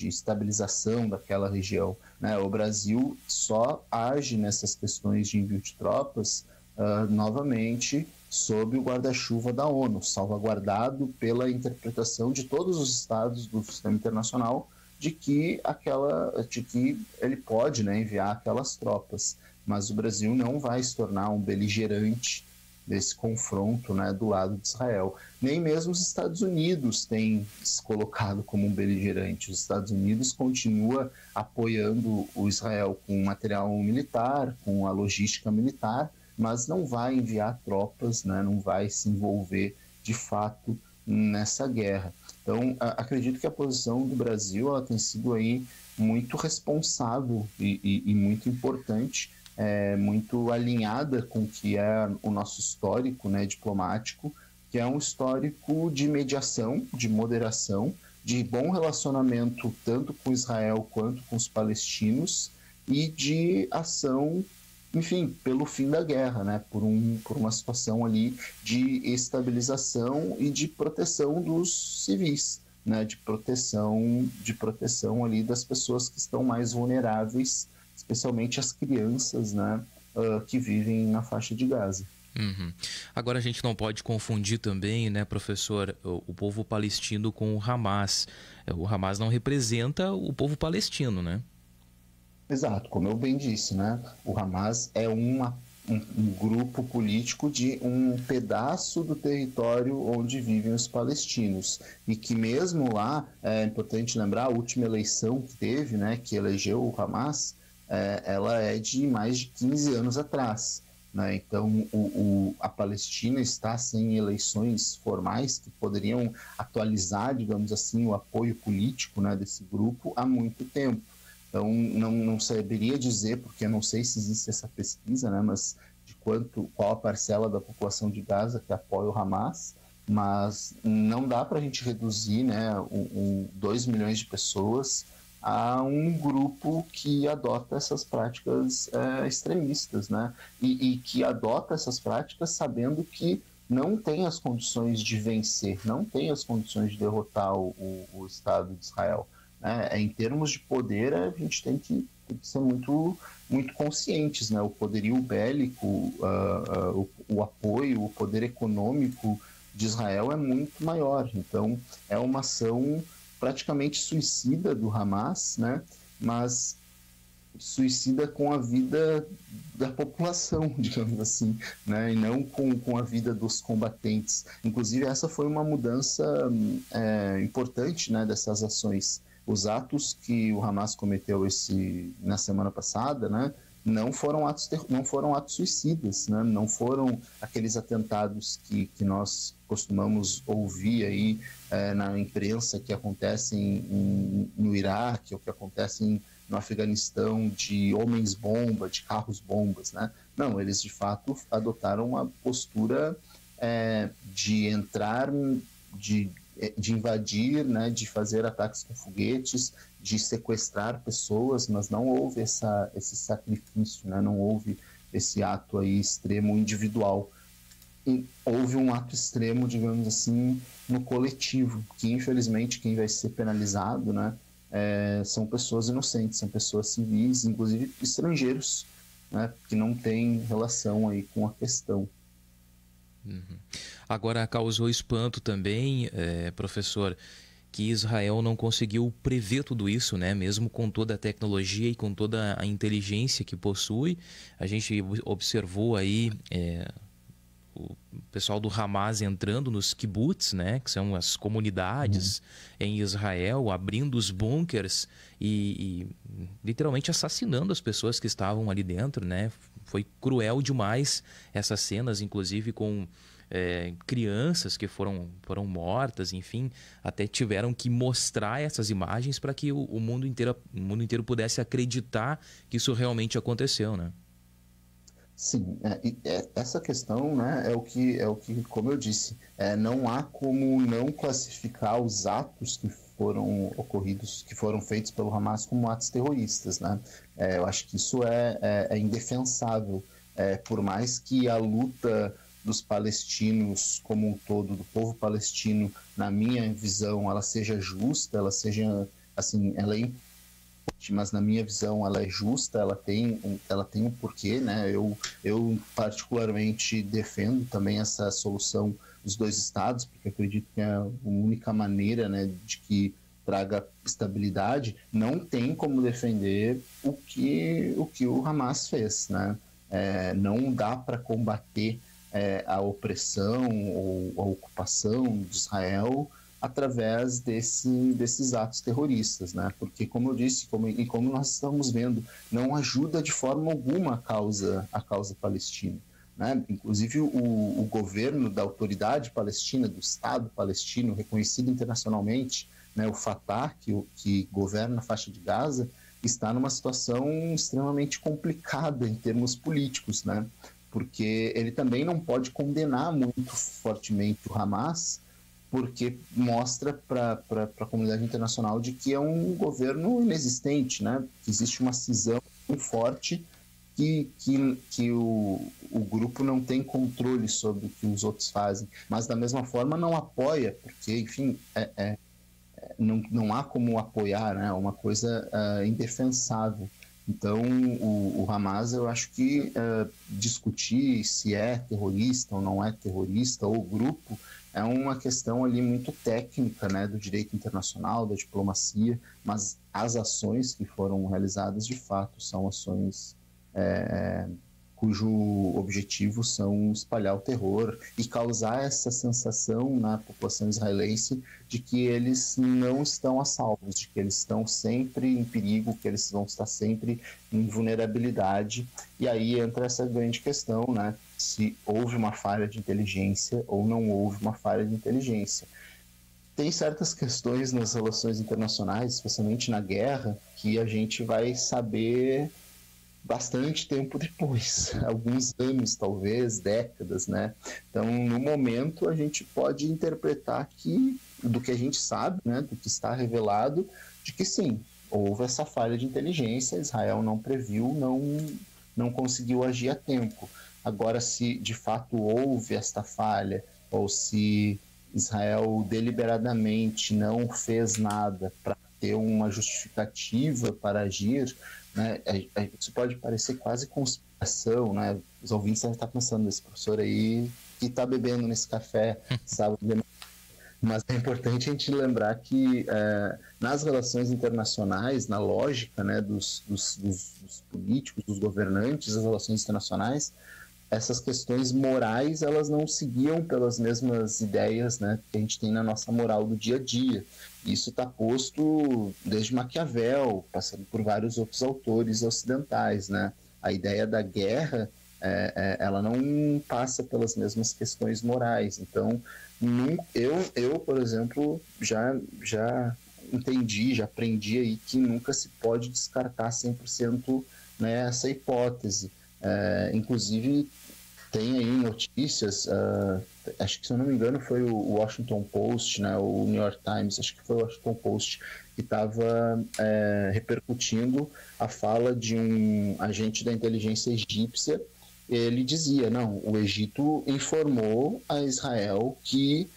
estabilização daquela região, né? O Brasil só age nessas questões de envio de tropas, novamente, sob o guarda-chuva da ONU, salvaguardado pela interpretação de todos os estados do sistema internacional de que ele pode, né, enviar aquelas tropas. Mas o Brasil não vai se tornar um beligerante desse confronto, né, do lado de Israel. Nem mesmo os Estados Unidos têm se colocado como um beligerante. Os Estados Unidos continua apoiando o Israel com material militar, com a logística militar, mas não vai enviar tropas, né, não vai se envolver de fato nessa guerra. Então, acredito que a posição do Brasil ela tem sido aí muito responsável e muito importante, muito alinhada com o que é o nosso histórico, né, diplomático, que é um histórico de mediação, de moderação, de bom relacionamento tanto com Israel quanto com os palestinos e de ação, enfim, pelo fim da guerra, né? Por uma situação ali de estabilização e de proteção dos civis, né? De proteção ali das pessoas que estão mais vulneráveis, especialmente as crianças, né? Que vivem na faixa de Gaza. Uhum. Agora a gente não pode confundir também, né, professor, o povo palestino com o Hamas. O Hamas não representa o povo palestino, né? Exato, como eu bem disse, né? O Hamas é um grupo político de um pedaço do território onde vivem os palestinos. E que mesmo lá, é importante lembrar, a última eleição que teve, né, que elegeu o Hamas, ela é de mais de 15 anos atrás, né? Então, a Palestina está sem eleições formais que poderiam atualizar, digamos assim, o apoio político, né, desse grupo há muito tempo. Então, não saberia dizer, porque eu não sei se existe essa pesquisa, né, mas de qual a parcela da população de Gaza que apoia o Hamas, mas não dá para a gente reduzir, né, 2 milhões de pessoas a um grupo que adota essas práticas extremistas, né, e que adota essas práticas sabendo que não tem as condições de vencer, não tem as condições de derrotar o Estado de Israel. né? Em termos de poder, a gente tem que ser muito, muito conscientes, né? O poderio bélico, o apoio, o poder econômico de Israel é muito maior. Então, é uma ação praticamente suicida do Hamas, né? Mas suicida com a vida da população, digamos assim, né? E não com a vida dos combatentes. Inclusive, essa foi uma mudança importante, né, dessas ações. Os atos que o Hamas cometeu na semana passada, né, não foram atos suicidas, né? Não foram aqueles atentados que nós costumamos ouvir aí na imprensa que acontecem no Iraque, ou que acontecem no Afeganistão, de homens-bomba, de carros-bombas, né? Não, eles de fato adotaram uma postura de entrar, de invadir, né, de fazer ataques com foguetes, de sequestrar pessoas, mas não houve esse sacrifício, né? Não houve esse ato aí extremo individual. E houve um ato extremo, digamos assim, no coletivo, que infelizmente quem vai ser penalizado, né, são pessoas inocentes, são pessoas civis, inclusive estrangeiros, né, que não têm relação aí com a questão. Uhum. Agora, causou espanto também, professor, que Israel não conseguiu prever tudo isso, né? Mesmo com toda a tecnologia e com toda a inteligência que possui. A gente observou aí o pessoal do Hamas entrando nos kibbutz, né, que são as comunidades em Israel, abrindo os bunkers e literalmente assassinando as pessoas que estavam ali dentro, né? Foi cruel demais essas cenas, inclusive com crianças que foram mortas, enfim, até tiveram que mostrar essas imagens para que o mundo inteiro pudesse acreditar que isso realmente aconteceu, né? Sim, essa questão, né, é o que, como eu disse, não há como não classificar os atos que foram ocorridos, que foram feitos pelo Hamas como atos terroristas, né? Eu acho que isso é indefensável, por mais que a luta dos palestinos como um todo, do povo palestino, na minha visão, ela seja justa, ela seja, assim, ela é, mas na minha visão ela é justa, ela tem um porquê, né? Eu particularmente defendo também essa solução dos dois estados, porque acredito que é a única maneira, né, de que traga estabilidade. Não tem como defender o que o Hamas fez, né? Não dá para combater a opressão ou a ocupação de Israel através desses atos terroristas, né? Porque, como eu disse, como nós estamos vendo, não ajuda de forma alguma a causa palestina, né? Inclusive, o governo da autoridade palestina, do Estado palestino, reconhecido internacionalmente, né, o Fatah, que governa a faixa de Gaza, está numa situação extremamente complicada em termos políticos, né? Porque ele também não pode condenar muito fortemente o Hamas, porque mostra para a comunidade internacional de que é um governo inexistente, né? Que existe uma cisão muito forte que o grupo não tem controle sobre o que os outros fazem, mas da mesma forma não apoia, porque, enfim, não há como apoiar, né? É uma coisa indefensável. Então, o Hamas, eu acho que discutir se é terrorista ou não é terrorista, ou o grupo, é uma questão ali muito técnica, né, do direito internacional, da diplomacia, mas as ações que foram realizadas, de fato, são ações cujo objetivo são espalhar o terror e causar essa sensação na população israelense de que eles não estão a salvo, de que eles estão sempre em perigo, que eles vão estar sempre em vulnerabilidade. E aí entra essa grande questão, né? Se houve uma falha de inteligência ou não houve uma falha de inteligência. Tem certas questões nas relações internacionais, especialmente na guerra, que a gente vai saber bastante tempo depois, alguns anos, talvez, décadas, né? Então, no momento, a gente pode interpretar que, do que a gente sabe, né, do que está revelado, de que sim, houve essa falha de inteligência, Israel não previu, não conseguiu agir a tempo. Agora, se de fato houve esta falha, ou se Israel deliberadamente não fez nada para ter uma justificativa para agir, né? Isso pode parecer quase conspiração, né? Os ouvintes devem estar pensando nesse professor aí que está bebendo nesse café, sabe? Mas é importante a gente lembrar que nas relações internacionais, na lógica, né, dos políticos, dos governantes, das relações internacionais, essas questões morais, elas não seguiam pelas mesmas ideias, né, que a gente tem na nossa moral do dia a dia. Isso está posto desde Maquiavel, passando por vários outros autores ocidentais, né? A ideia da guerra, ela não passa pelas mesmas questões morais. Então, eu por exemplo, já entendi, já aprendi aí que nunca se pode descartar 100%, né, essa hipótese. Inclusive, tem aí notícias, acho que, se eu não me engano, foi o Washington Post, né, o New York Times, acho que foi o Washington Post, que estava repercutindo a fala de um agente da inteligência egípcia. Ele dizia, não, o Egito informou a Israel que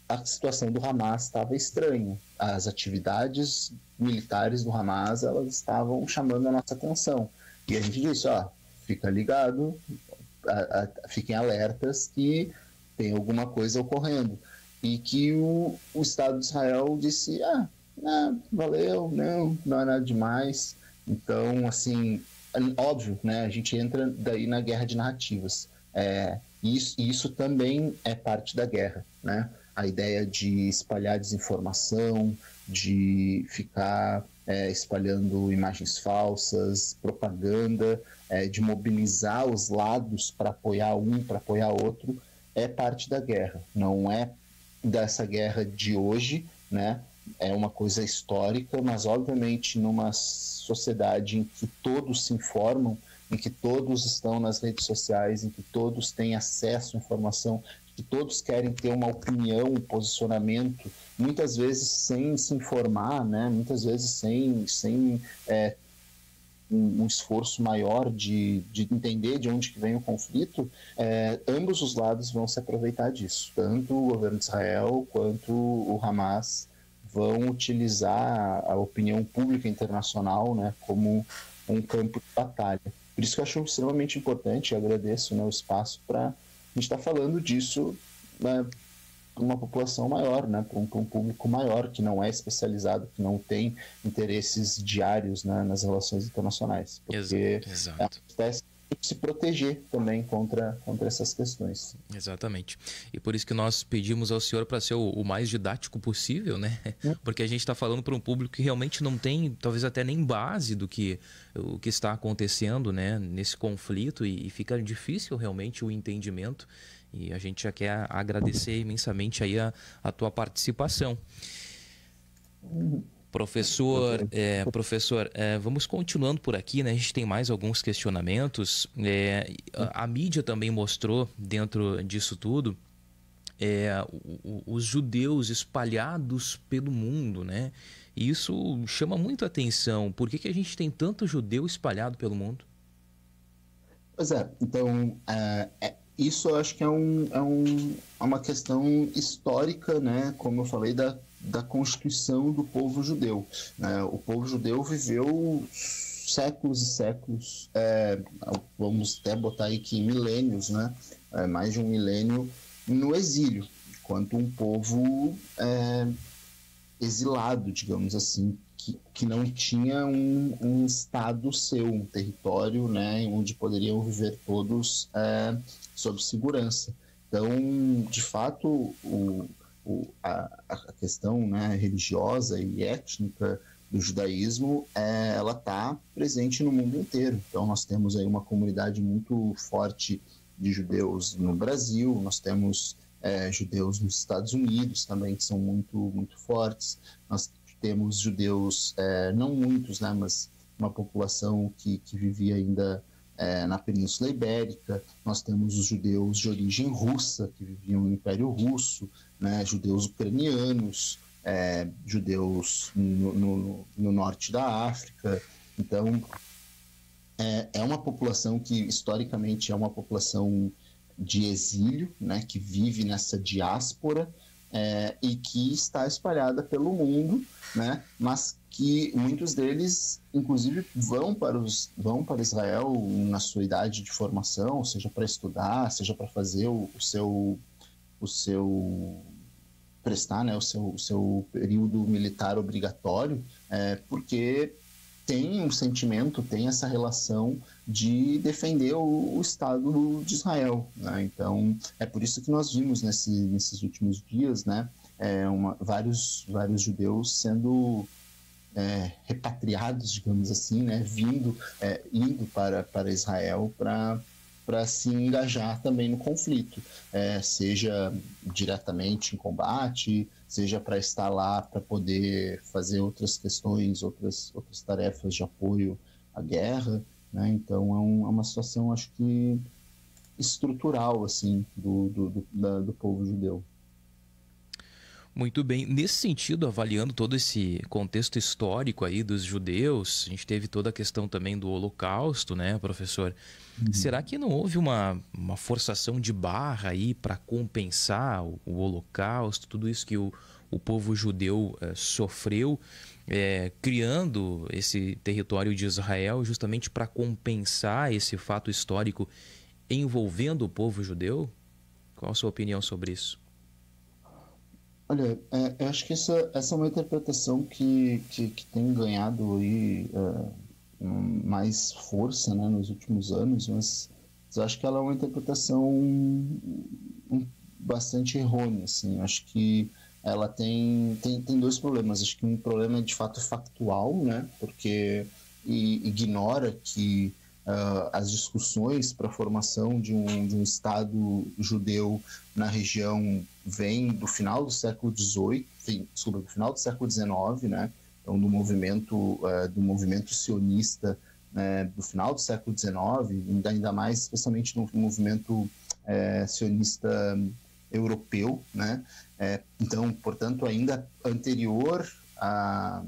a situação do Hamas estava estranha. As atividades militares do Hamas, elas estavam chamando a nossa atenção. E a gente disse, fica ligado, fiquem alertas que tem alguma coisa ocorrendo. E que o Estado de Israel disse, não, valeu, não é nada demais. Então, assim, óbvio, né, a gente entra daí na guerra de narrativas. Isso também é parte da guerra, né? A ideia de espalhar desinformação, de ficar espalhando imagens falsas, propaganda, de mobilizar os lados para apoiar um, para apoiar outro, é parte da guerra. Não é dessa guerra de hoje, né? É uma coisa histórica, mas obviamente numa sociedade em que todos se informam, em que todos estão nas redes sociais, em que todos têm acesso à informação, que todos querem ter uma opinião, um posicionamento, muitas vezes sem se informar, né? Muitas vezes sem um esforço maior de entender de onde que vem o conflito, ambos os lados vão se aproveitar disso. Tanto o governo de Israel quanto o Hamas vão utilizar a opinião pública internacional, né, como um campo de batalha. Por isso que eu acho extremamente importante, e agradeço, né, o espaço para a gente estar falando disso, né, para uma população maior, né, para um público maior, que não é especializado, que não tem interesses diários, né, nas relações internacionais. Porque Exato. é uma espécie de se proteger também contra essas questões. Exatamente. E por isso que nós pedimos ao senhor para ser o mais didático possível, né? Porque a gente está falando para um público que realmente não tem, talvez até nem base do que o que está acontecendo, né, nesse conflito, e fica difícil realmente o entendimento. E a gente já quer agradecer imensamente aí a tua participação. Professor, vamos continuando por aqui, né? A gente tem mais alguns questionamentos. A mídia também mostrou, dentro disso tudo, os judeus espalhados pelo mundo, né? E isso chama muito a atenção. Por que a gente tem tanto judeu espalhado pelo mundo? Pois então, isso eu acho que é uma questão histórica, né? Como eu falei, da constituição do povo judeu, né? O povo judeu viveu séculos e séculos, vamos até botar aí que milênios, né? Mais de um milênio no exílio, enquanto um povo exilado, digamos assim, que não tinha um estado seu, um território, né, onde poderiam viver todos sob segurança. Então, de fato, a questão, né, religiosa e étnica do judaísmo, ela está presente no mundo inteiro. Então, nós temos aí uma comunidade muito forte de judeus no Brasil, nós temos judeus nos Estados Unidos também, que são muito, muito fortes. Nós temos judeus, não muitos, né, mas uma população que vivia ainda na Península Ibérica. Nós temos os judeus de origem russa, que viviam no Império Russo, né, judeus ucranianos, judeus no norte da África. Então, é uma população que, historicamente, é uma população de exílio, né, que vive nessa diáspora, e que está espalhada pelo mundo, né? Mas que muitos deles, inclusive, vão para Israel na sua idade de formação, seja para estudar, seja para fazer o seu prestar, né, o seu período militar obrigatório, porque tem um sentimento, tem essa relação de defender o Estado de Israel, né? Então, é por isso que nós vimos nesses últimos dias, né, vários judeus sendo repatriados, digamos assim, né, indo para Israel para se engajar também no conflito, seja diretamente em combate, seja para estar lá para poder fazer outras questões, outras tarefas de apoio à guerra, né? Então é uma situação, acho que estrutural, assim, do povo judeu. Muito bem. Nesse sentido, avaliando todo esse contexto histórico aí dos judeus, a gente teve toda a questão também do Holocausto, né, professor? Uhum. Será que não houve uma forçação de barra aí para compensar o Holocausto, tudo isso que o povo judeu sofreu, criando esse território de Israel justamente para compensar esse fato histórico envolvendo o povo judeu? Qual a sua opinião sobre isso? Olha, eu acho que essa é uma interpretação que tem ganhado aí, mais força, né, nos últimos anos, mas eu acho que ela é uma interpretação bastante errônea, assim. Acho que ela tem dois problemas. Acho que um problema é de fato factual, né, porque ignora que as discussões para a formação de um Estado judeu na região vem do final do século XVIII, do final do século XIX, né? Então, do movimento sionista, né, do final do século XIX, ainda mais, especialmente no movimento sionista europeu, né? Então, portanto, ainda anterior à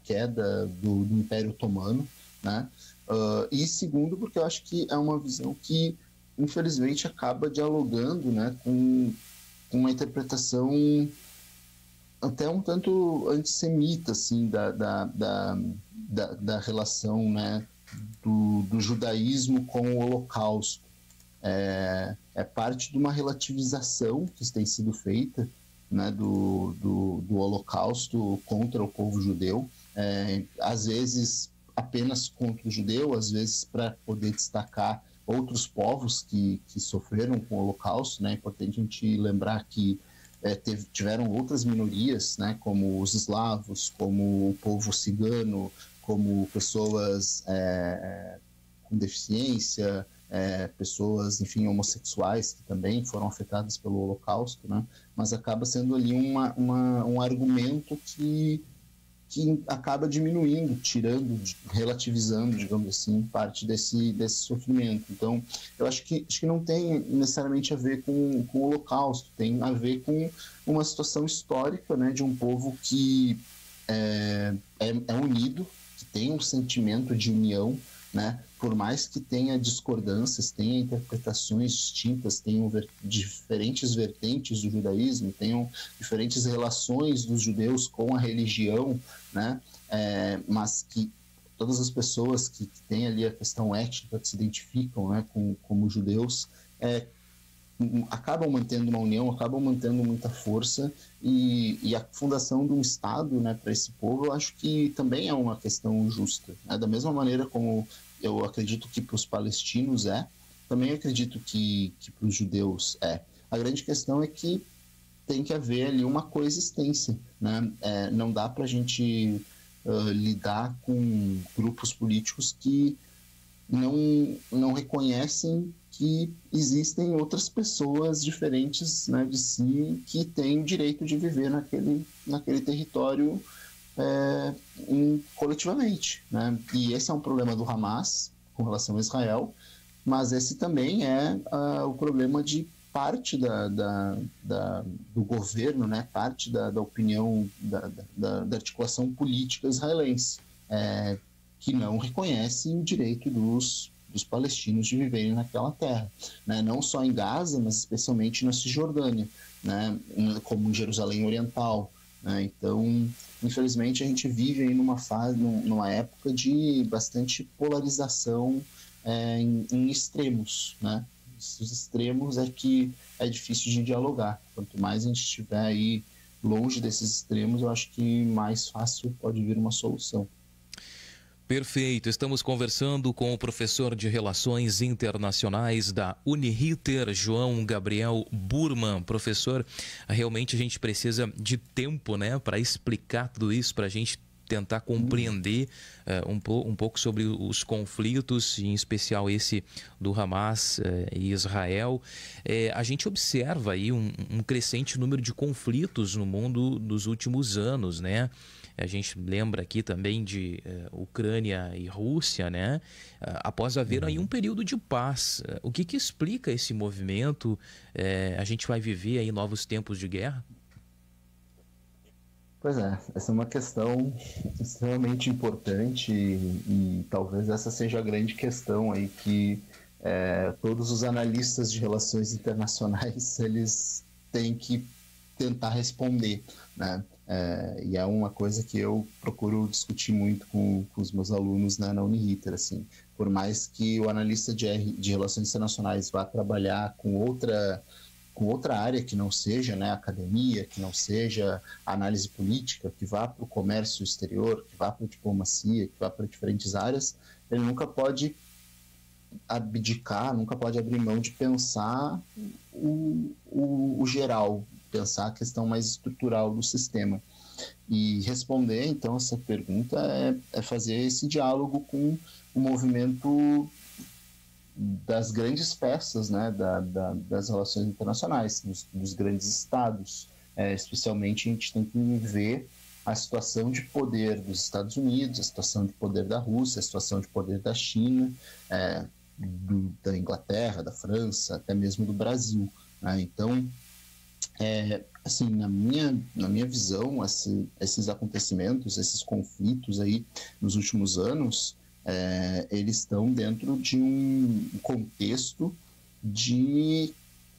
queda do Império Otomano, né? E segundo, porque eu acho que é uma visão que, infelizmente, acaba dialogando, né, com uma interpretação até um tanto antissemita, assim, da relação, né, do judaísmo com o Holocausto. É parte de uma relativização que tem sido feita, né, do Holocausto contra o povo judeu, às vezes apenas contra o judeu, às vezes para poder destacar outros povos que sofreram com o Holocausto, né? É importante a gente lembrar que tiveram outras minorias, né? Como os eslavos, como o povo cigano, como pessoas com deficiência, pessoas, enfim, homossexuais que também foram afetadas pelo Holocausto, né? Mas acaba sendo ali um argumento que acaba diminuindo, relativizando, digamos assim, parte desse sofrimento. Então, eu acho que não tem necessariamente a ver com o Holocausto, tem a ver com uma situação histórica, né, de um povo que é unido, que tem um sentimento de união, né, por mais que tenha discordâncias, tenha interpretações distintas, tenham diferentes vertentes do judaísmo, tenham diferentes relações dos judeus com a religião, né, mas que todas as pessoas que têm ali a questão étnica, que se identificam, né, como judeus, acabam mantendo uma união, acabam mantendo muita força, e a fundação de um Estado, né, para esse povo, eu acho que também é uma questão justa, né? Da mesma maneira como eu acredito que para os palestinos também acredito que para os judeus é. A grande questão é que tem que haver ali uma coexistência, né? Não dá para a gente lidar com grupos políticos que não reconhecem que existem outras pessoas diferentes, né, de si, que têm o direito de viver naquele território coletivamente, né? E esse é um problema do Hamas com relação a Israel, mas esse também é o problema de parte do governo, né? Parte da opinião da articulação política israelense, que não reconhece o direito dos dos palestinos de viverem naquela terra, né? Não só em Gaza, mas especialmente na Cisjordânia, né? Como em Jerusalém Oriental, né? Então, infelizmente, a gente vive aí numa época de bastante polarização em extremos, né? Os extremos é que é difícil de dialogar. Quanto mais a gente estiver aí longe desses extremos, eu acho que mais fácil pode vir uma solução. Perfeito. Estamos conversando com o professor de Relações Internacionais da Uniriter, João Gabriel Burman. Professor, realmente a gente precisa de tempo, né, para explicar tudo isso, para a gente tentar compreender um pouco sobre os conflitos, em especial esse do Hamas e Israel. A gente observa aí um crescente número de conflitos no mundo nos últimos anos, né? A gente lembra aqui também de Ucrânia e Rússia, né? Após haver aí um período de paz. O que explica esse movimento? A gente vai viver aí novos tempos de guerra? Pois é, essa é uma questão extremamente importante e talvez essa seja a grande questão aí que todos os analistas de relações internacionais eles têm que tentar responder, né? E é uma coisa que eu procuro discutir muito com os meus alunos, né, na Uniriter, assim. Por mais que o analista de relações internacionais vá trabalhar com outra área que não seja, né, academia, que não seja análise política, que vá para o comércio exterior, que vá para a diplomacia, que vá para diferentes áreas, ele nunca pode abdicar, nunca pode abrir mão de pensar o geral, pensar a questão mais estrutural do sistema. E responder, então, essa pergunta é fazer esse diálogo com o movimento das grandes peças, né, das relações internacionais, dos grandes estados. Especialmente a gente tem que ver a situação de poder dos Estados Unidos, a situação de poder da Rússia, a situação de poder da China, da Inglaterra, da França, até mesmo do Brasil, né? Então, assim, na minha visão, esses acontecimentos, esses conflitos aí nos últimos anos, eles estão dentro de um contexto de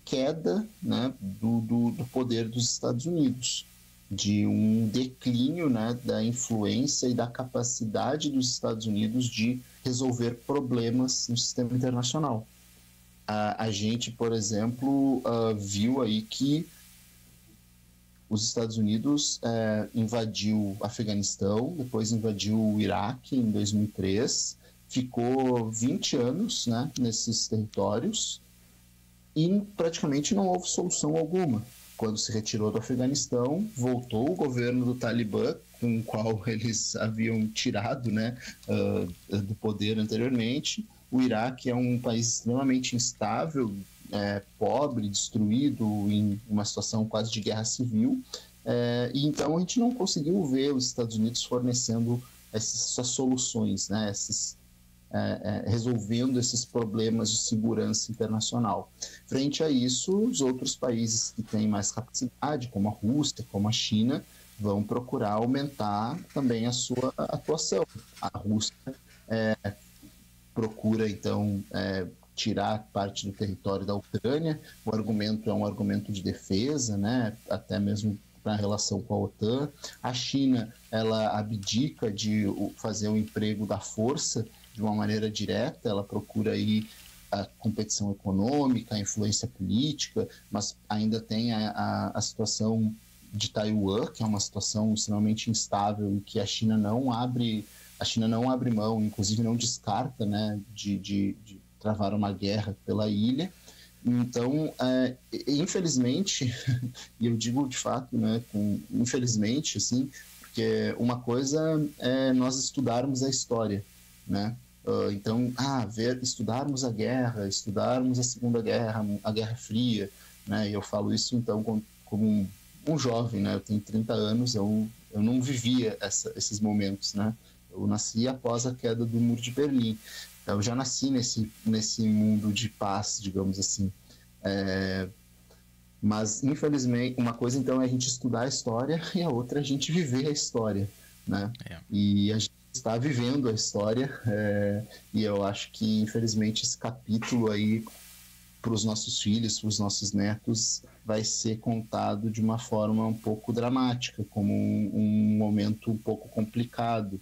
queda, né, do poder dos Estados Unidos, de um declínio, né, da influência e da capacidade dos Estados Unidos de resolver problemas no sistema internacional. A gente, por exemplo, viu aí que os Estados Unidos invadiu o Afeganistão, depois invadiu o Iraque em 2003, ficou 20 anos, né, nesses territórios e praticamente não houve solução alguma. Quando se retirou do Afeganistão, voltou o governo do Talibã, com o qual eles haviam tirado, né, do poder anteriormente. O Iraque é um país extremamente instável, pobre, destruído, em uma situação quase de guerra civil, e então a gente não conseguiu ver os Estados Unidos fornecendo essas soluções, né, resolvendo esses problemas de segurança internacional. Frente a isso, os outros países que têm mais capacidade, como a Rússia, como a China, vão procurar aumentar também a sua atuação. A Rússia procura, então, tirar parte do território da Ucrânia. O argumento é um argumento de defesa, né? Até mesmo na relação com a OTAN. A China, ela abdica de fazer o emprego da força de uma maneira direta, ela procura aí a competição econômica, a influência política, mas ainda tem a situação de Taiwan, que é uma situação extremamente instável e que a China não abre mão, inclusive não descarta, né, de travar uma guerra pela ilha. Então, infelizmente, e eu digo de fato, né, infelizmente, assim, porque uma coisa é nós estudarmos a história, né? Então, estudarmos a guerra, estudarmos a Segunda Guerra, a Guerra Fria, né? E eu falo isso, então, como um jovem, né? Eu tenho 30 anos, eu não vivia esses momentos, né? Eu nasci após a queda do Muro de Berlim. Então, eu já nasci nesse mundo de paz, digamos assim. Mas, infelizmente, uma coisa, então, é a gente estudar a história e a outra é a gente viver a história, né? E a gente está vivendo a história, e eu acho que, infelizmente, esse capítulo aí para os nossos filhos, para os nossos netos, vai ser contado de uma forma um pouco dramática, como um momento um pouco complicado.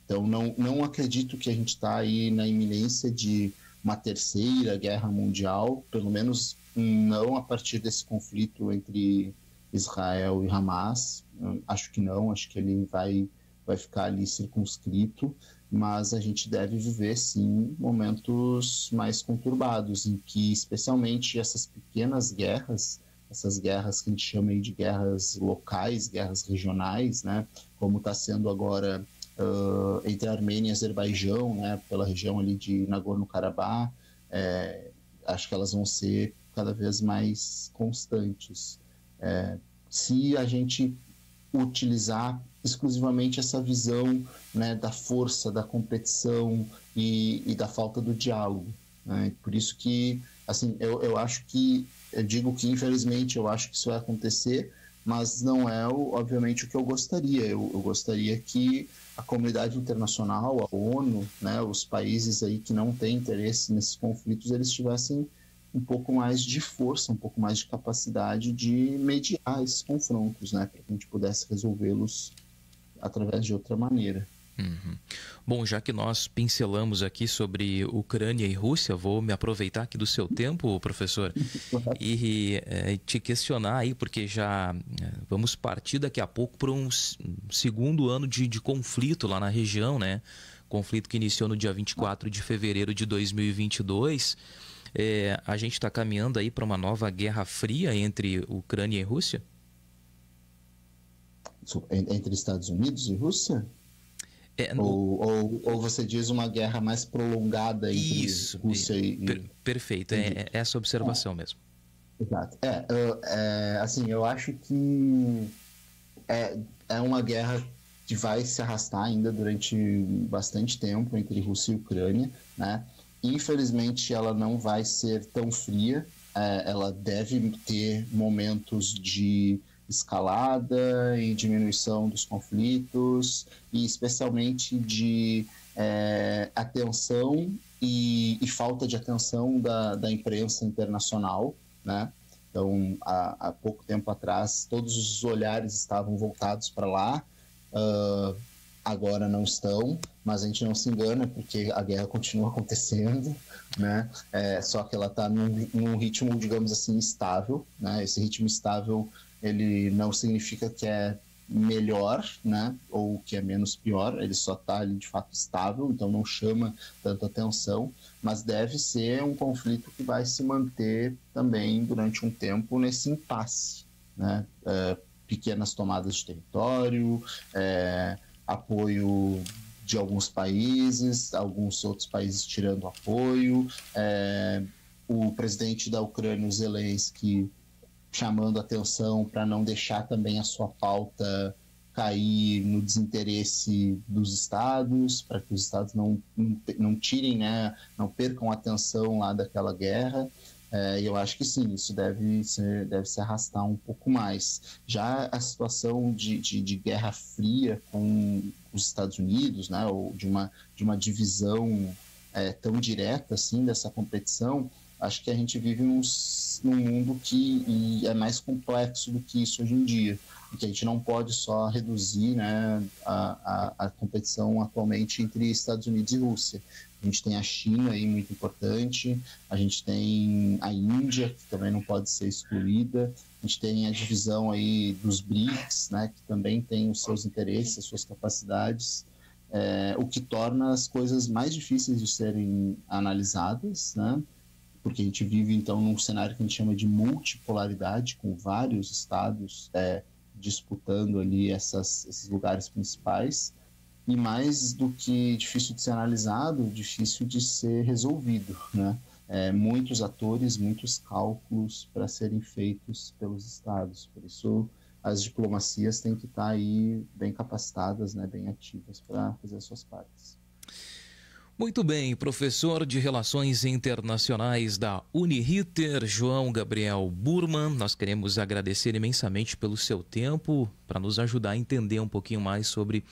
Então, não acredito que a gente está aí na iminência de uma terceira guerra mundial, pelo menos não a partir desse conflito entre Israel e Hamas. Acho que não, acho que ele vai ficar ali circunscrito, mas a gente deve viver, sim, momentos mais conturbados, em que, especialmente, essas pequenas guerras, essas guerras que a gente chama aí de guerras locais, guerras regionais, né, como está sendo agora entre Armênia e Azerbaijão, né, pela região ali de Nagorno-Karabakh, acho que elas vão ser cada vez mais constantes. Se a gente utilizar exclusivamente essa visão, né, da força, da competição e da falta do diálogo, né? Por isso que, assim, eu acho que, eu digo que infelizmente eu acho que isso vai acontecer, mas não é, obviamente, o que eu gostaria. Eu gostaria que a comunidade internacional, a ONU, né, os países aí que não têm interesse nesses conflitos, eles tivessem um pouco mais de força, um pouco mais de capacidade de mediar esses confrontos, né, para que a gente pudesse resolvê-los através de outra maneira. Uhum. Bom, já que nós pincelamos aqui sobre Ucrânia e Rússia, vou me aproveitar aqui do seu tempo, professor, e te questionar aí, porque já vamos partir daqui a pouco para um segundo ano de conflito lá na região, né? Conflito que iniciou no dia 24 de fevereiro de 2022. A gente está caminhando aí para uma nova guerra fria entre Ucrânia e Rússia? Entre Estados Unidos e Rússia? Ou você diz uma guerra mais prolongada entre Rússia e... Perfeito, é essa observação mesmo. Exato. Assim, eu acho que é uma guerra que vai se arrastar ainda durante bastante tempo entre Rússia e Ucrânia, né? Infelizmente, ela não vai ser tão fria, ela deve ter momentos de escalada e diminuição dos conflitos, e especialmente de atenção e falta de atenção da imprensa internacional, né? Então, há pouco tempo atrás, todos os olhares estavam voltados para lá, agora não estão, mas a gente não se engana, porque a guerra continua acontecendo, né? Só que ela está num ritmo, digamos assim, estável, né? Esse ritmo estável, ele não significa que é melhor, né? Ou que é menos pior, ele só está ali de fato estável, então não chama tanta atenção, mas deve ser um conflito que vai se manter também durante um tempo nesse impasse, né? Pequenas tomadas de território, apoio de alguns países, alguns outros países tirando apoio, o presidente da Ucrânia, Zelensky, chamando atenção para não deixar também a sua pauta cair no desinteresse dos estados, para que os estados não tirem, né, não percam a atenção lá daquela guerra. E eu acho que sim, isso deve se arrastar um pouco mais. Já a situação de guerra fria com os Estados Unidos, né, ou de uma divisão tão direta assim dessa competição, acho que a gente vive num mundo que é mais complexo do que isso hoje em dia, e que a gente não pode só reduzir, né, a competição atualmente entre Estados Unidos e Rússia. A gente tem a China aí muito importante, a gente tem a Índia, que também não pode ser excluída, a gente tem a divisão aí dos BRICS, né, que também tem os seus interesses, as suas capacidades, o que torna as coisas mais difíceis de serem analisadas, né, porque a gente vive então num cenário que a gente chama de multipolaridade, com vários estados disputando ali esses lugares principais, e mais do que difícil de ser analisado, difícil de ser resolvido, né? Muitos atores, muitos cálculos para serem feitos pelos estados. Por isso, as diplomacias têm que estar aí bem capacitadas, né, bem ativas para fazer as suas partes. Muito bem, professor de Relações Internacionais da Uniriter, João Gabriel Burman, nós queremos agradecer imensamente pelo seu tempo para nos ajudar a entender um pouquinho mais sobre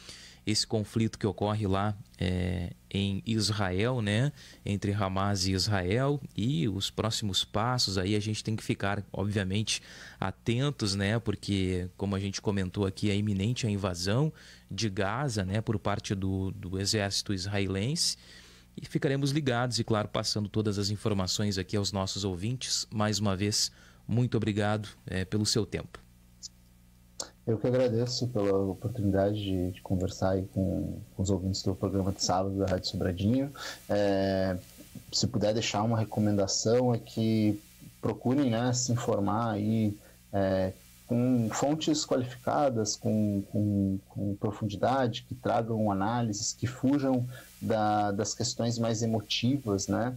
esse conflito que ocorre lá em Israel, né, entre Hamas e Israel, e os próximos passos aí a gente tem que ficar, obviamente, atentos, né, porque, como a gente comentou aqui, é iminente a invasão de Gaza, né, por parte do exército israelense, e ficaremos ligados e, claro, passando todas as informações aqui aos nossos ouvintes. Mais uma vez, muito obrigado pelo seu tempo. Eu que agradeço pela oportunidade de conversar aí com os ouvintes do programa de sábado da Rádio Sobradinho. Se puder deixar uma recomendação, é que procurem, né, se informar aí com fontes qualificadas, com profundidade, que tragam análises, que fujam das questões mais emotivas, né?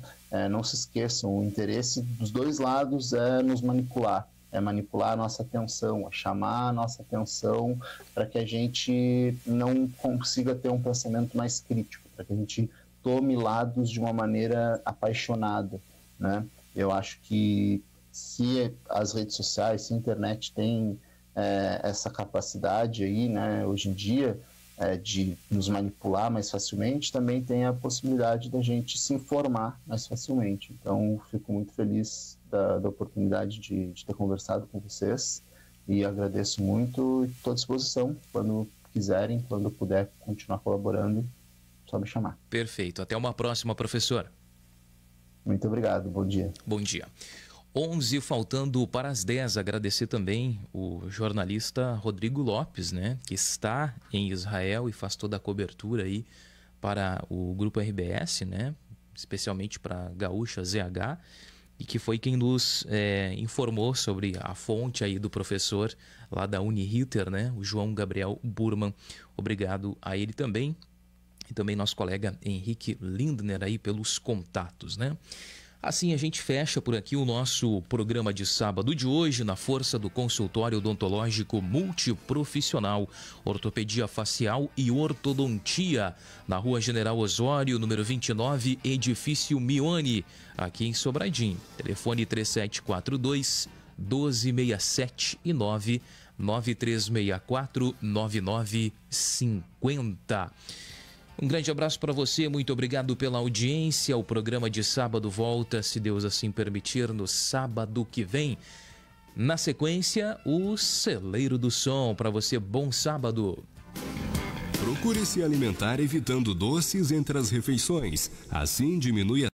Não se esqueçam, o interesse dos dois lados é nos manipular. É manipular a nossa atenção, é chamar a nossa atenção para que a gente não consiga ter um pensamento mais crítico, para que a gente tome lados de uma maneira apaixonada, né? Eu acho que se as redes sociais, se a internet tem essa capacidade aí, né, hoje em dia, de nos manipular mais facilmente, também tem a possibilidade da gente se informar mais facilmente. Então, fico muito feliz da oportunidade de ter conversado com vocês e agradeço muito e estou à disposição quando quiserem, quando eu puder continuar colaborando, só me chamar. Perfeito. Até uma próxima, professor. Muito obrigado. Bom dia. Bom dia. 11 faltando para as 10. Agradecer também o jornalista Rodrigo Lopes, né, que está em Israel e faz toda a cobertura aí para o Grupo RBS, né, especialmente para Gaúcha ZH, e que foi quem nos informou sobre a fonte aí do professor lá da Uniriter, né, o João Gabriel Burman. Obrigado a ele também, e também nosso colega Henrique Lindner aí pelos contatos, né. Assim a gente fecha por aqui o nosso programa de sábado de hoje, na força do consultório odontológico multiprofissional, ortopedia facial e ortodontia, na Rua General Osório, número 29, edifício Mione, aqui em Sobradinho. Telefone 3742-1267 e 99364-9950. Um grande abraço para você, muito obrigado pela audiência. O programa de sábado volta, se Deus assim permitir, no sábado que vem. Na sequência, o Celeiro do Som. Para você, bom sábado. Procure se alimentar evitando doces entre as refeições. Assim diminui a